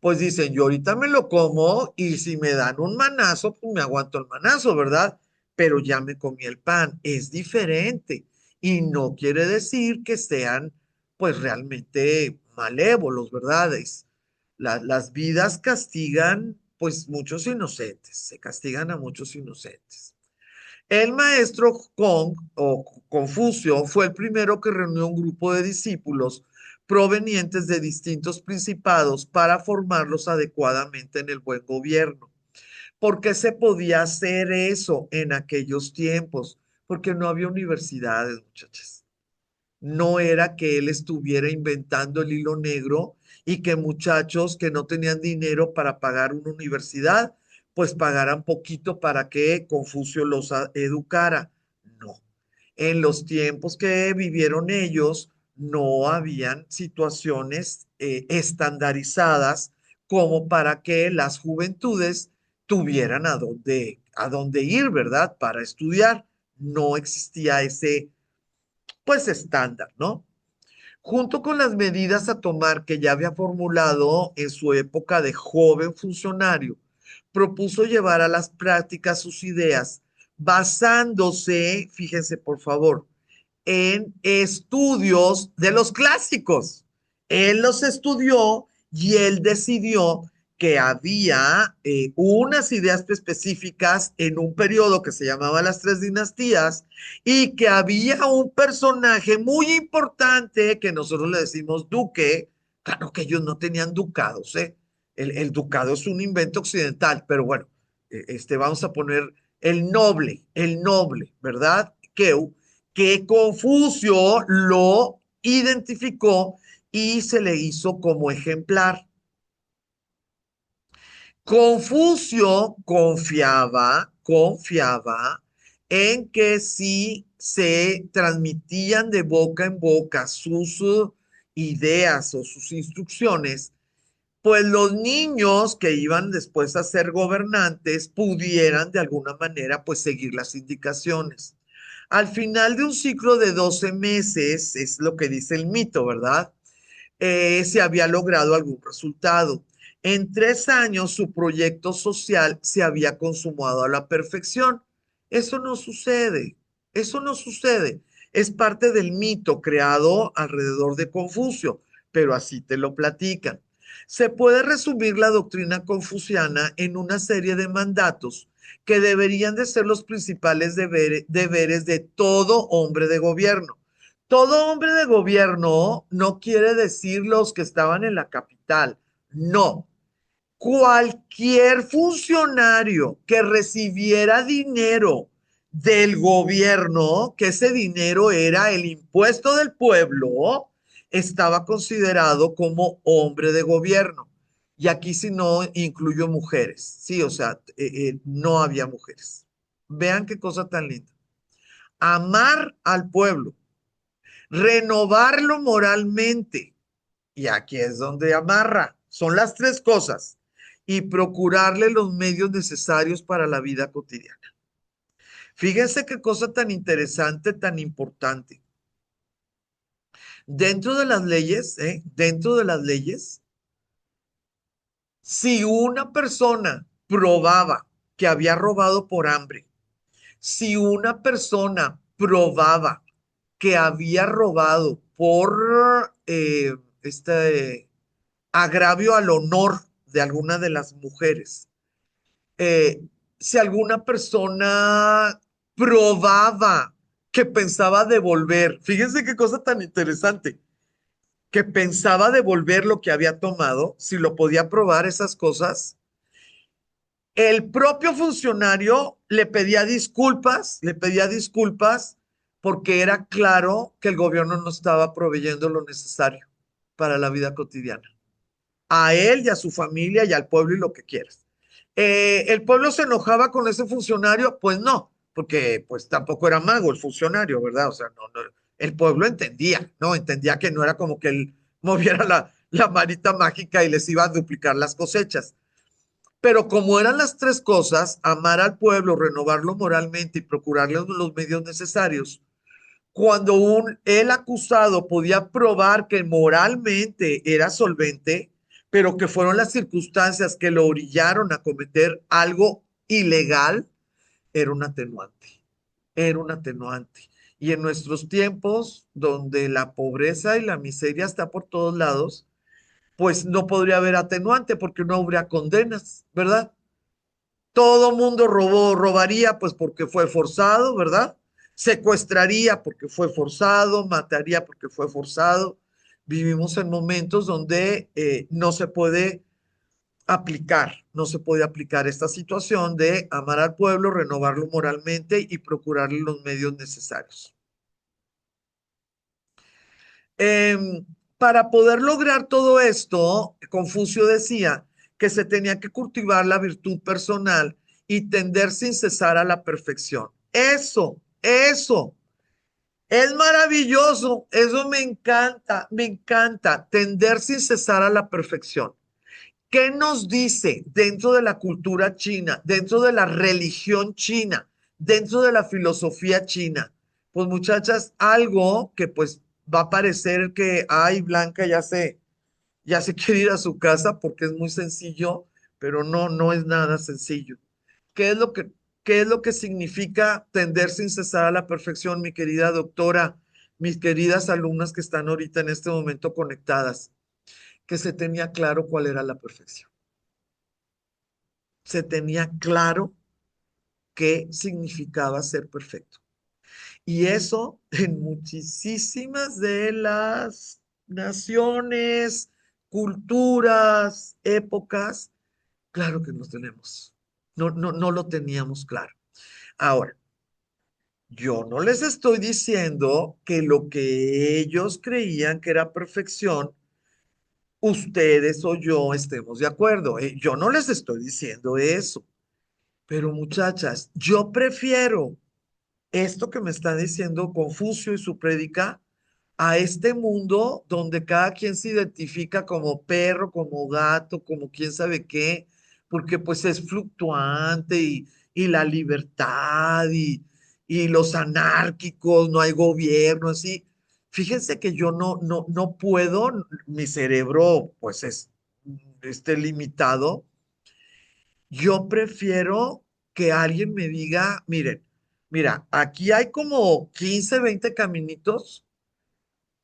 pues dicen, yo ahorita me lo como y si me dan un manazo, pues me aguanto el manazo, ¿verdad? Pero ya me comí el pan. Es diferente y no quiere decir que sean pues realmente malévolos, ¿verdad? Las vidas castigan, pues muchos inocentes, se castigan a muchos inocentes. El maestro Kong o Confucio fue el primero que reunió un grupo de discípulos provenientes de distintos principados para formarlos adecuadamente en el buen gobierno. ¿Por qué se podía hacer eso en aquellos tiempos? Porque no había universidades, muchachas. No era que él estuviera inventando el hilo negro y que muchachos que no tenían dinero para pagar una universidad, pues pagaran poquito para que Confucio los educara. No. En los tiempos que vivieron ellos, no habían situaciones estandarizadas como para que las juventudes tuvieran a dónde ir, ¿verdad? Para estudiar. No existía ese, pues, estándar, ¿no? Junto con las medidas a tomar que ya había formulado en su época de joven funcionario, propuso llevar a las prácticas sus ideas basándose, fíjense por favor, en estudios de los clásicos. Él los estudió y él decidió que había unas ideas específicas en un periodo que se llamaba las Tres Dinastías y que había un personaje muy importante que nosotros le decimos duque. Claro que ellos no tenían ducados, ¿eh? El ducado es un invento occidental, pero bueno, vamos a poner el noble, ¿verdad? Que Confucio lo identificó y se le hizo como ejemplar. Confucio confiaba en que si se transmitían de boca en boca sus ideas o sus instrucciones, pues los niños que iban después a ser gobernantes pudieran de alguna manera pues seguir las indicaciones. Al final de un ciclo de 12 meses, es lo que dice el mito, ¿verdad? Se había logrado algún resultado. En 3 años su proyecto social se había consumado a la perfección. Eso no sucede, eso no sucede. Es parte del mito creado alrededor de Confucio, pero así te lo platican. Se puede resumir la doctrina confuciana en una serie de mandatos que deberían de ser los principales deberes de todo hombre de gobierno. Todo hombre de gobierno no quiere decir los que estaban en la capital, no. Cualquier funcionario que recibiera dinero del gobierno, que ese dinero era el impuesto del pueblo, estaba considerado como hombre de gobierno. Y aquí si no incluyo mujeres, sí, o sea, no había mujeres. Vean qué cosa tan linda. Amar al pueblo, renovarlo moralmente, y aquí es donde amarra, son las tres cosas, y procurarle los medios necesarios para la vida cotidiana. Fíjense qué cosa tan interesante, tan importante. Dentro de las leyes, dentro de las leyes, si una persona probaba que había robado por hambre, si una persona probaba que había robado por agravio al honor de alguna de las mujeres, eh, si alguna persona probaba que pensaba devolver, fíjense qué cosa tan interesante, que pensaba devolver lo que había tomado, si lo podía probar esas cosas, el propio funcionario le pedía disculpas porque era claro que el gobierno no estaba proveyendo lo necesario para la vida cotidiana. A él y a su familia y al pueblo y lo que quieras. ¿El pueblo se enojaba con ese funcionario? Pues no, porque pues tampoco era mago el funcionario, ¿verdad? O sea, el pueblo entendía, ¿no? Entendía que no era como que él moviera la manita mágica y les iba a duplicar las cosechas. Pero como eran las tres cosas, amar al pueblo, renovarlo moralmente y procurarle los medios necesarios, cuando el acusado podía probar que moralmente era solvente, pero que fueron las circunstancias que lo orillaron a cometer algo ilegal, era un atenuante, era un atenuante. Y en nuestros tiempos, donde la pobreza y la miseria está por todos lados, pues no podría haber atenuante porque no habría condenas, ¿verdad? Todo mundo robaría pues porque fue forzado, ¿verdad? Secuestraría porque fue forzado, mataría porque fue forzado. Vivimos en momentos donde no se puede no se puede aplicar esta situación de amar al pueblo, renovarlo moralmente y procurarle los medios necesarios. Em, para poder lograr todo esto, Confucio decía que se tenía que cultivar la virtud personal y tender sin cesar a la perfección. Eso es maravilloso, eso me encanta, tender sin cesar a la perfección. ¿Qué nos dice dentro de la cultura china, dentro de la religión china, dentro de la filosofía china? Pues muchachas, algo que pues va a parecer que, ay, Blanca ya se quiere ir a su casa porque es muy sencillo, pero no, no es nada sencillo. ¿Qué es lo que, qué es lo que significa tender sin cesar a la perfección, mi querida doctora, mis queridas alumnas que están ahorita en este momento conectadas? Que se tenía claro cuál era la perfección. Se tenía claro qué significaba ser perfecto. Y eso en muchísimas de las naciones, culturas, épocas, claro que lo tenemos. No lo teníamos claro. Ahora, yo no les estoy diciendo que lo que ellos creían que era perfección, ustedes o yo estemos de acuerdo. Yo no les estoy diciendo eso. Pero muchachas, yo prefiero esto que me está diciendo Confucio y su prédica a este mundo donde cada quien se identifica como perro, como gato, como quién sabe qué, porque pues es fluctuante y la libertad y los anárquicos, no hay gobierno, así. Fíjense que yo no puedo, mi cerebro pues es limitado. Yo prefiero que alguien me diga, miren, mira, aquí hay como 15, 20 caminitos,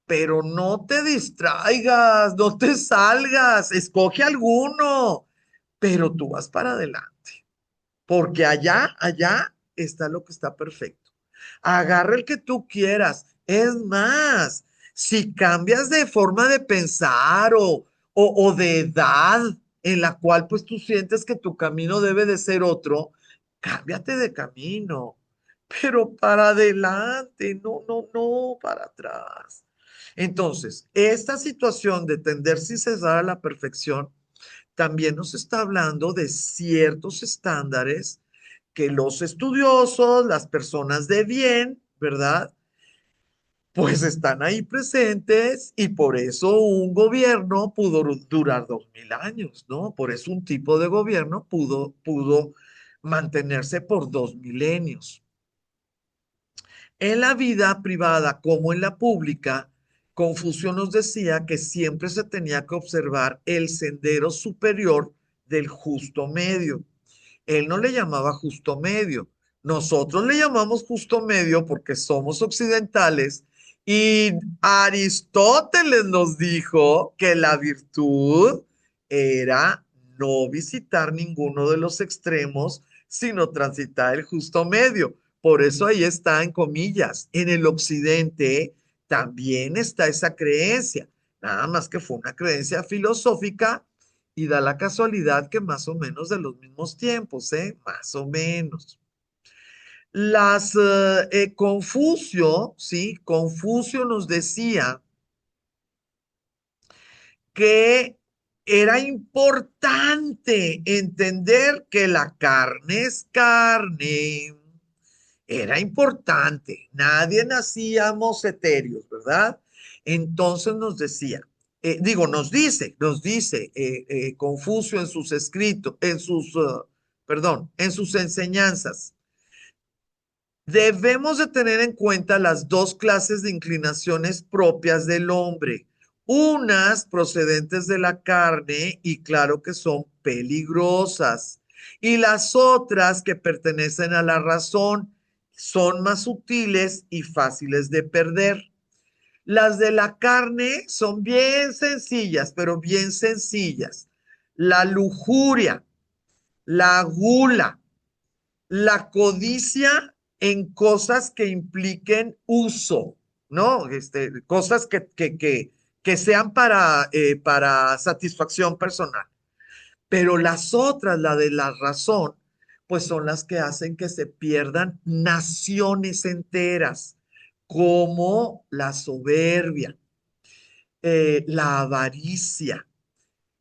pero no te distraigas, no te salgas, escoge alguno, pero tú vas para adelante, porque allá está lo que está perfecto. Agarra el que tú quieras. Es más, si cambias de forma de pensar o de edad en la cual pues tú sientes que tu camino debe de ser otro, cámbiate de camino. pero para adelante, no, no, no, para atrás. Entonces, esta situación de tender sin cesar a la perfección también nos está hablando de ciertos estándares que los estudiosos, las personas de bien, ¿verdad? Pues están ahí presentes y por eso un gobierno pudo durar 2000 años, ¿no? Por eso un tipo de gobierno pudo mantenerse por 2 milenios. En la vida privada como en la pública, Confucio nos decía que siempre se tenía que observar el sendero superior del justo medio. Él no le llamaba justo medio. Nosotros le llamamos justo medio porque somos occidentales y Aristóteles nos dijo que la virtud era no visitar ninguno de los extremos, sino transitar el justo medio. Por eso ahí está en comillas. En el occidente también está esa creencia, nada más que fue una creencia filosófica y da la casualidad que más o menos de los mismos tiempos, ¿eh? Más o menos. Confucio, ¿sí? Confucio nos decía que era importante entender que la carne es carne. Era importante. Nadie nacíamos etéreos, ¿verdad? Entonces nos decía, nos dice Confucio en sus escritos, perdón, en sus enseñanzas. Debemos de tener en cuenta las dos clases de inclinaciones propias del hombre, unas procedentes de la carne y claro que son peligrosas, y las otras que pertenecen a la razón, son más sutiles y fáciles de perder. Las de la carne son bien sencillas, pero bien sencillas. La lujuria, la gula, la codicia en cosas que impliquen uso, ¿no? Cosas que sean para satisfacción personal. Pero las otras, la de la razón, pues son las que hacen que se pierdan naciones enteras, como la soberbia, la avaricia,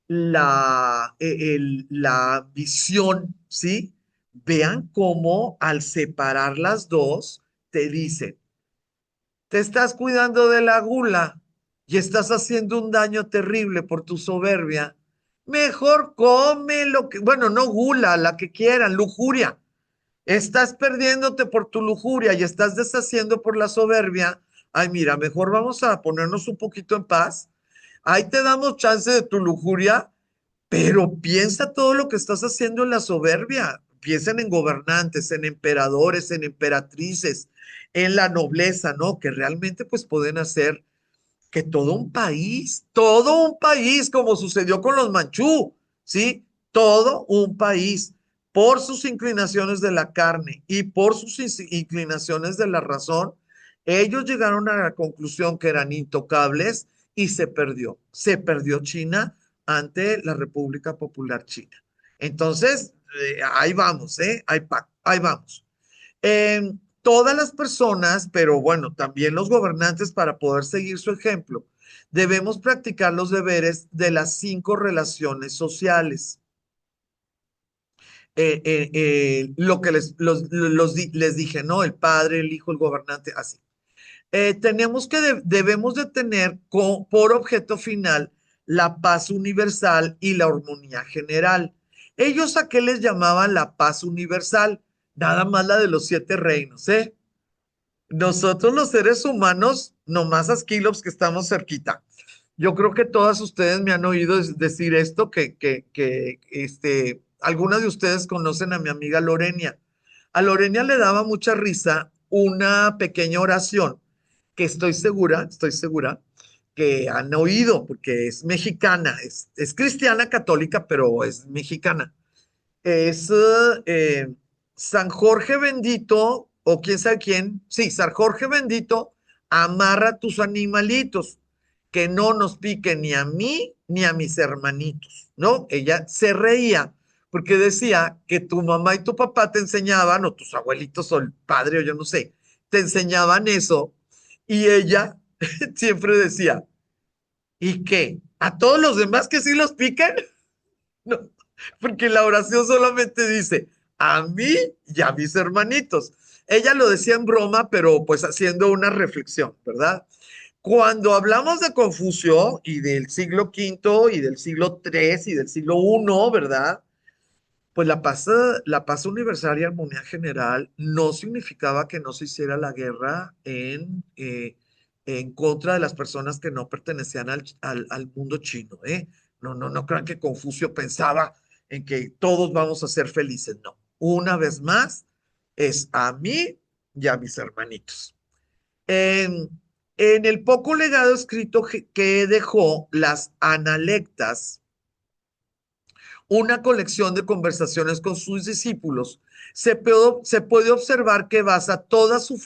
la visión, ¿sí? Vean cómo al separar las dos, te dicen, te estás cuidando de la gula y estás haciendo un daño terrible por tu soberbia. Mejor come lo que, bueno, no gula, la que quieran, lujuria. Estás perdiéndote por tu lujuria y estás deshaciendo por la soberbia. Ay, mira, mejor vamos a ponernos un poquito en paz. Ahí te damos chance de tu lujuria, pero piensa todo lo que estás haciendo en la soberbia. Piensen en gobernantes, en emperadores, en emperatrices, en la nobleza, ¿no? Que realmente pues pueden hacer que todo un país, como sucedió con los manchú, ¿sí? Todo un país, por sus inclinaciones de la carne y por sus inclinaciones de la razón, ellos llegaron a la conclusión que eran intocables y se perdió. Se perdió China ante la República Popular China. Entonces, ahí vamos, ¿eh? Ahí vamos. Todas las personas, pero bueno, también los gobernantes para poder seguir su ejemplo, debemos practicar los deberes de las 5 relaciones sociales. Lo que les dije, ¿no? El padre, el hijo, el gobernante, así. Debemos de tener por objeto final la paz universal y la armonía general. ¿Ellos a qué les llamaban la paz universal? Nada más la de los 7 reinos, ¿eh? Nosotros los seres humanos, nomás aquí los que estamos cerquita. Yo creo que todas ustedes me han oído decir esto, algunas de ustedes conocen a mi amiga Lorenia. A Lorenia le daba mucha risa una pequeña oración que estoy segura que han oído, porque es mexicana, es cristiana católica, pero es mexicana. Es San Jorge bendito, o quién sabe quién, sí, San Jorge bendito, amarra tus animalitos, que no nos piquen ni a mí ni a mis hermanitos, ¿no? Ella se reía porque decía que tu mamá y tu papá te enseñaban, o tus abuelitos o el padre, o yo no sé, te enseñaban eso, y ella siempre decía, ¿y qué? ¿A todos los demás que sí los pican? No, porque la oración solamente dice, a mí y a mis hermanitos. Ella lo decía en broma, pero pues haciendo una reflexión, ¿verdad? Cuando hablamos de Confucio y del siglo quinto y del siglo tres y del siglo uno, ¿verdad? Pues la paz universal y armonía general no significaba que no se hiciera la guerra en contra de las personas que no pertenecían al mundo chino, ¿eh? No crean que Confucio pensaba en que todos vamos a ser felices, no. Una vez más, es a mí y a mis hermanitos. En, en el poco legado escrito que dejó las Analectas, una colección de conversaciones con sus discípulos, se puede observar que basa toda su,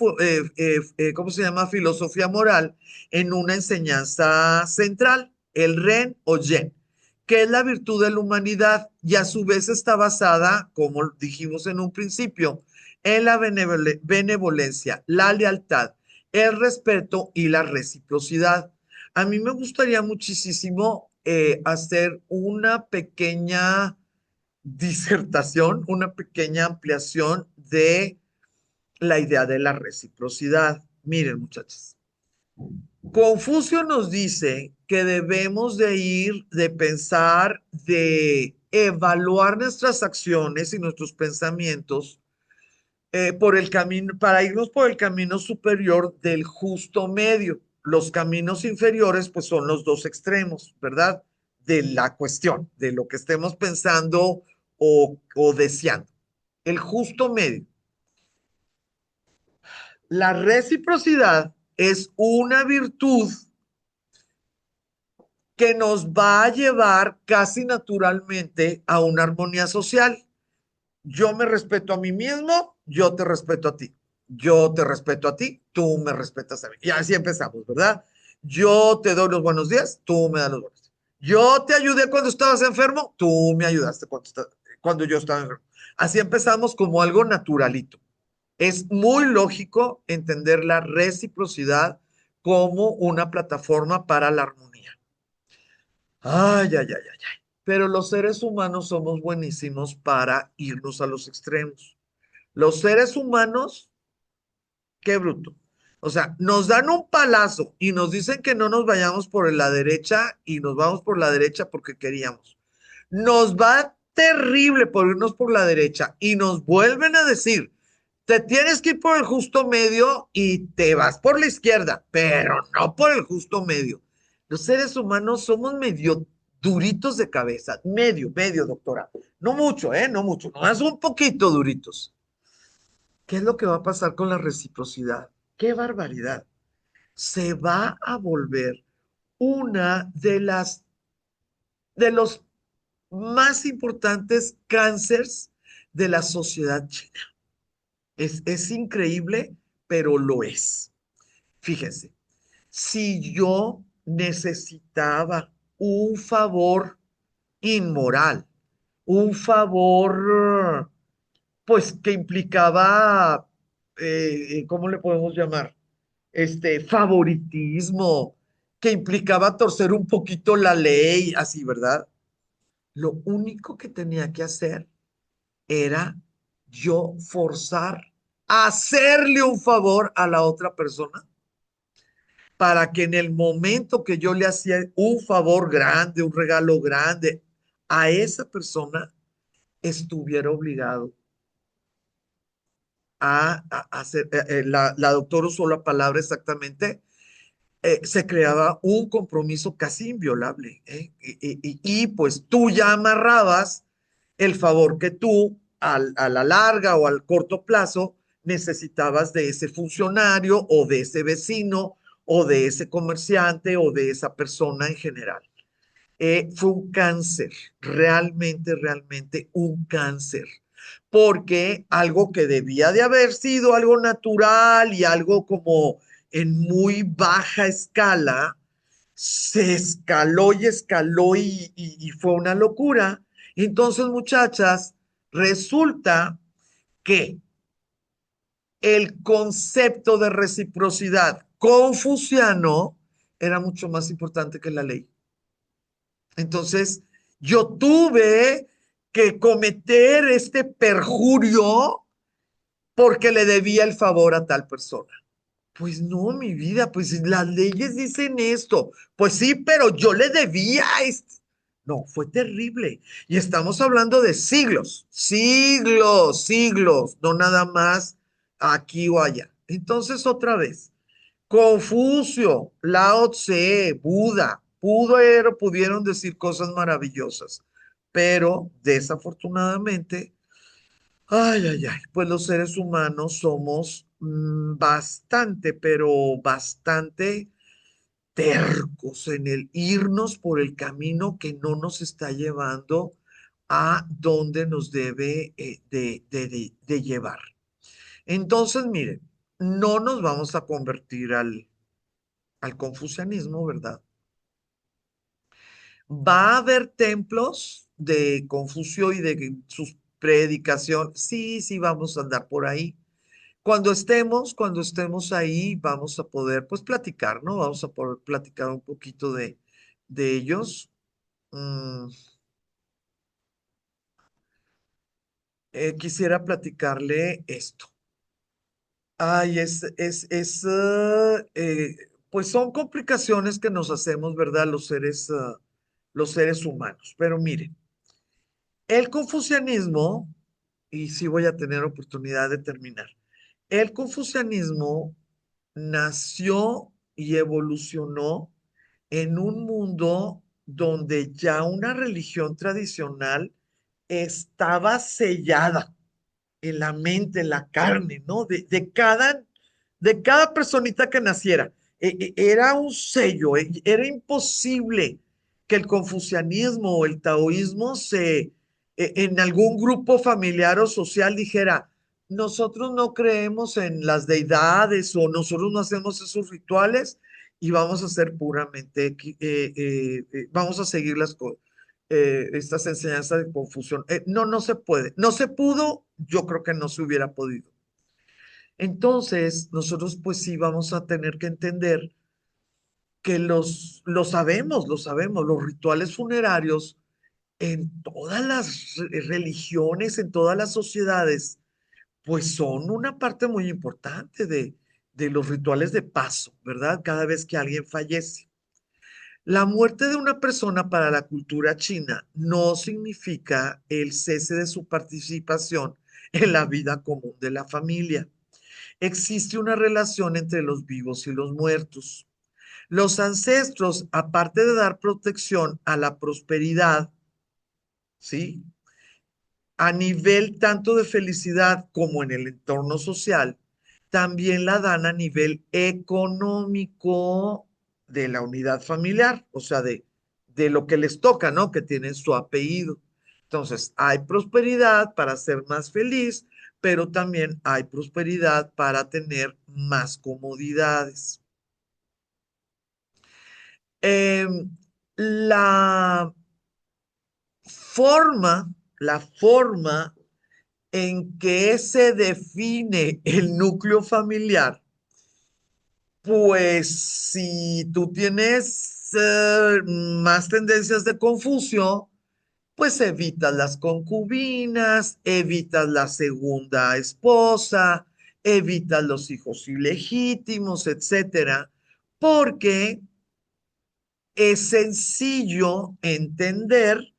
¿cómo se llama?, filosofía moral en una enseñanza central, el Ren o Yen, que es la virtud de la humanidad y a su vez está basada, como dijimos en un principio, en la benevolencia, la lealtad, el respeto y la reciprocidad. A mí me gustaría muchísimo hacer una pequeña disertación, una pequeña ampliación de la idea de la reciprocidad. Miren, muchachos, Confucio nos dice que debemos de ir, de pensar, de evaluar nuestras acciones y nuestros pensamientos por el camino, para irnos por el camino superior del justo medio. Los caminos inferiores, pues son los dos extremos, ¿verdad? De la cuestión, de lo que estemos pensando o deseando. El justo medio. La reciprocidad es una virtud que nos va a llevar casi naturalmente a una armonía social. Yo me respeto a mí mismo, yo te respeto a ti. Yo te respeto a ti, tú me respetas a mí. Y así empezamos, ¿verdad? Yo te doy los buenos días, tú me das los buenos días. Yo te ayudé cuando estabas enfermo, tú me ayudaste cuando yo estaba enfermo. Así empezamos como algo naturalito. Es muy lógico entender la reciprocidad como una plataforma para la armonía. Ay, ay, ay, ay, ay. Pero los seres humanos somos buenísimos para irnos a los extremos. Los seres humanos, qué bruto. O sea, nos dan un palazo y nos dicen que no nos vayamos por la derecha y nos vamos por la derecha porque queríamos. Nos va terrible por irnos por la derecha y nos vuelven a decir, te tienes que ir por el justo medio y te vas por la izquierda, pero no por el justo medio. Los seres humanos somos medio duritos de cabeza, medio, doctora. No mucho, ¿eh? No mucho, nomás un poquito duritos. ¿Qué es lo que va a pasar con la reciprocidad? ¡Qué barbaridad! Se va a volver una de los más importantes cánceres de la sociedad china. Es increíble, pero lo es. Fíjense, si yo necesitaba un favor inmoral, un favor, pues que implicaba, ¿cómo le podemos llamar? Favoritismo, que implicaba torcer un poquito la ley, así, ¿verdad? Lo único que tenía que hacer era yo forzar a hacerle un favor a la otra persona para que en el momento que yo le hacía un favor grande, un regalo grande a esa persona, estuviera obligado a hacer, la doctora usó la palabra exactamente, se creaba un compromiso casi inviolable, ¿eh? Pues tú ya amarrabas el favor que tú a la larga o al corto plazo necesitabas de ese funcionario o de ese vecino o de ese comerciante o de esa persona en general. Fue un cáncer, realmente un cáncer, porque algo que debía de haber sido algo natural y algo como en muy baja escala, se escaló y escaló y fue una locura. Entonces, muchachas, resulta que el concepto de reciprocidad confuciano era mucho más importante que la ley. Entonces, yo tuve que cometer este perjurio porque le debía el favor a tal persona. Pues no, mi vida, pues las leyes dicen esto. Pues sí, pero yo le debía esto. No, fue terrible. Y estamos hablando de siglos, siglos, siglos, no nada más aquí o allá. Entonces, otra vez, Confucio, Lao Tse, Buda, pudieron decir cosas maravillosas, pero desafortunadamente, ay, ay, ay, pues los seres humanos somos bastante, pero bastante tercos en el irnos por el camino que no nos está llevando a donde nos debe de llevar. Entonces, miren, no nos vamos a convertir al confucianismo, ¿verdad? Va a haber templos de Confucio y de sus predicaciones. Sí, sí, vamos a andar por ahí. Cuando estemos ahí, vamos a poder, pues, platicar, ¿no? Vamos a poder platicar un poquito de ellos. Mm, quisiera platicarle esto. Ay, pues son complicaciones que nos hacemos, ¿verdad? Los seres humanos. Pero miren, el confucianismo, y sí voy a tener oportunidad de terminar, el confucianismo nació y evolucionó en un mundo donde ya una religión tradicional estaba sellada en la mente, en la carne, ¿no? De cada personita que naciera. Era un sello, era imposible que el confucianismo o el taoísmo en algún grupo familiar o social dijera, nosotros no creemos en las deidades o nosotros no hacemos esos rituales y vamos a ser puramente, vamos a seguir estas enseñanzas de confusión. No, no se puede. No se pudo, yo creo que no se hubiera podido. Entonces, nosotros pues sí vamos a tener que entender que lo sabemos, los rituales funerarios en todas las religiones, en todas las sociedades, pues son una parte muy importante de los rituales de paso, ¿verdad? Cada vez que alguien fallece. La muerte de una persona para la cultura china no significa el cese de su participación en la vida común de la familia. Existe una relación entre los vivos y los muertos. Los ancestros, aparte de dar protección a la prosperidad, ¿sí? A nivel tanto de felicidad como en el entorno social, también la dan a nivel económico de la unidad familiar, o sea, de lo que les toca, ¿no? Que tienen su apellido. Entonces, hay prosperidad para ser más feliz, pero también hay prosperidad para tener más comodidades. Em, la la forma en que se define el núcleo familiar, pues si tú tienes más tendencias de Confucio, pues evitas las concubinas, evitas la segunda esposa, evitas los hijos ilegítimos, etcétera, porque es sencillo entender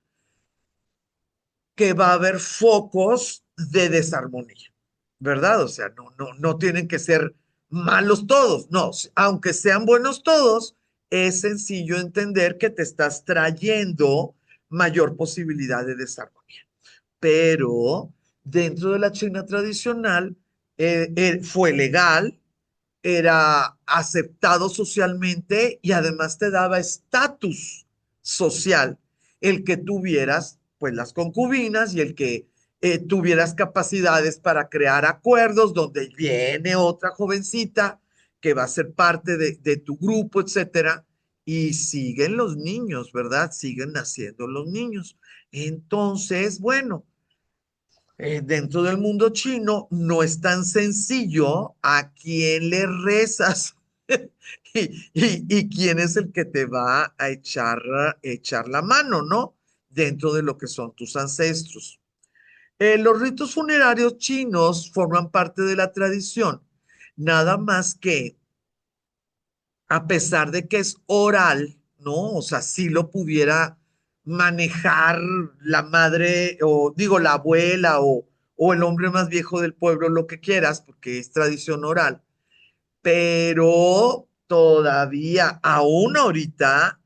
que va a haber focos de desarmonía, ¿verdad? O sea, no tienen que ser malos todos, no, aunque sean buenos todos, es sencillo entender que te estás trayendo mayor posibilidad de desarmonía. Pero dentro de la China tradicional fue legal, era aceptado socialmente y además te daba estatus social el que tuvieras pues las concubinas y el que tuvieras capacidades para crear acuerdos donde viene otra jovencita que va a ser parte de tu grupo, etcétera, y siguen los niños, ¿verdad? Siguen naciendo los niños. Entonces, bueno, dentro del mundo chino no es tan sencillo a quién le rezas y quién es el que te va a echar la mano, ¿no? Dentro de lo que son tus ancestros. Los ritos funerarios chinos forman parte de la tradición, nada más que a pesar de que es oral, ¿no? O sea, si lo pudiera manejar la madre, o digo, la abuela, o el hombre más viejo del pueblo, lo que quieras, porque es tradición oral, pero todavía, aún ahorita,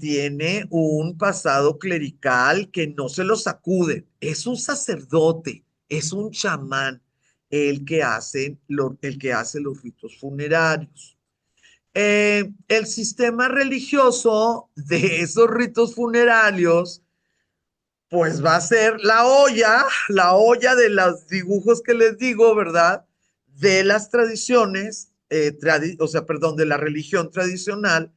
tiene un pasado clerical que no se lo sacude. Es un sacerdote, es un chamán el que hace los ritos funerarios. El sistema religioso de esos ritos funerarios, pues va a ser la olla de los dibujos que les digo, ¿verdad? De las tradiciones, o sea, perdón, de la religión tradicional,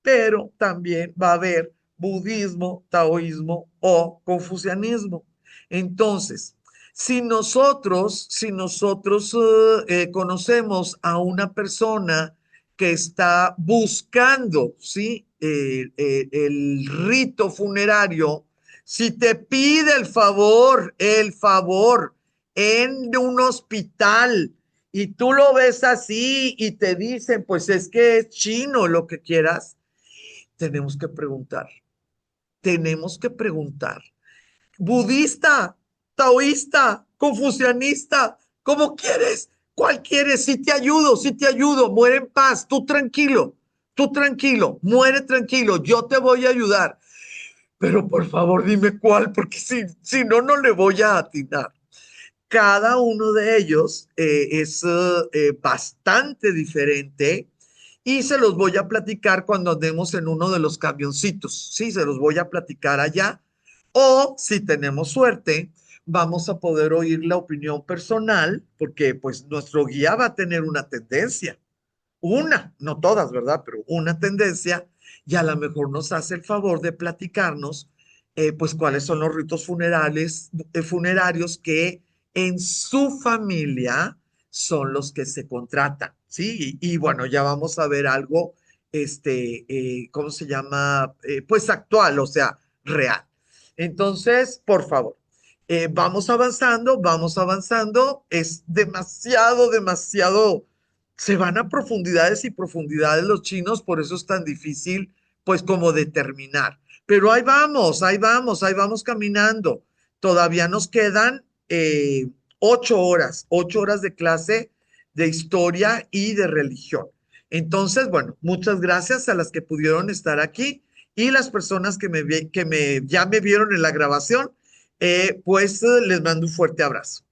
pero también va a haber budismo, taoísmo o confucianismo. Entonces, si nosotros conocemos a una persona que está buscando, ¿sí? El rito funerario, si te pide el favor en un hospital y tú lo ves así y te dicen, pues es que es chino, lo que quieras, tenemos que preguntar, budista, taoísta, confucianista, ¿cómo quieres? ¿Cuál quieres? Si te ayudo, muere en paz, tú tranquilo, muere tranquilo, yo te voy a ayudar. Pero por favor dime cuál, porque si no, no le voy a atinar. Cada uno de ellos es bastante diferente y se los voy a platicar cuando andemos en uno de los camioncitos. Sí, se los voy a platicar allá. O si tenemos suerte, vamos a poder oír la opinión personal, porque pues nuestro guía va a tener una tendencia, no todas, ¿verdad? Pero una tendencia, y a lo mejor nos hace el favor de platicarnos, pues cuáles son los ritos funerarios que en su familia son los que se contratan, ¿sí? Y bueno, ya vamos a ver algo, ¿cómo se llama? Pues actual, o sea, real. Entonces, por favor, vamos avanzando, es demasiado, demasiado, se van a profundidades y profundidades los chinos, por eso es tan difícil, pues como determinar. Pero ahí vamos, ahí vamos, ahí vamos caminando. Todavía nos quedan 8 horas de clase de historia y de religión. Entonces, bueno, muchas gracias a las que pudieron estar aquí y las personas que ya me vieron en la grabación, pues les mando un fuerte abrazo.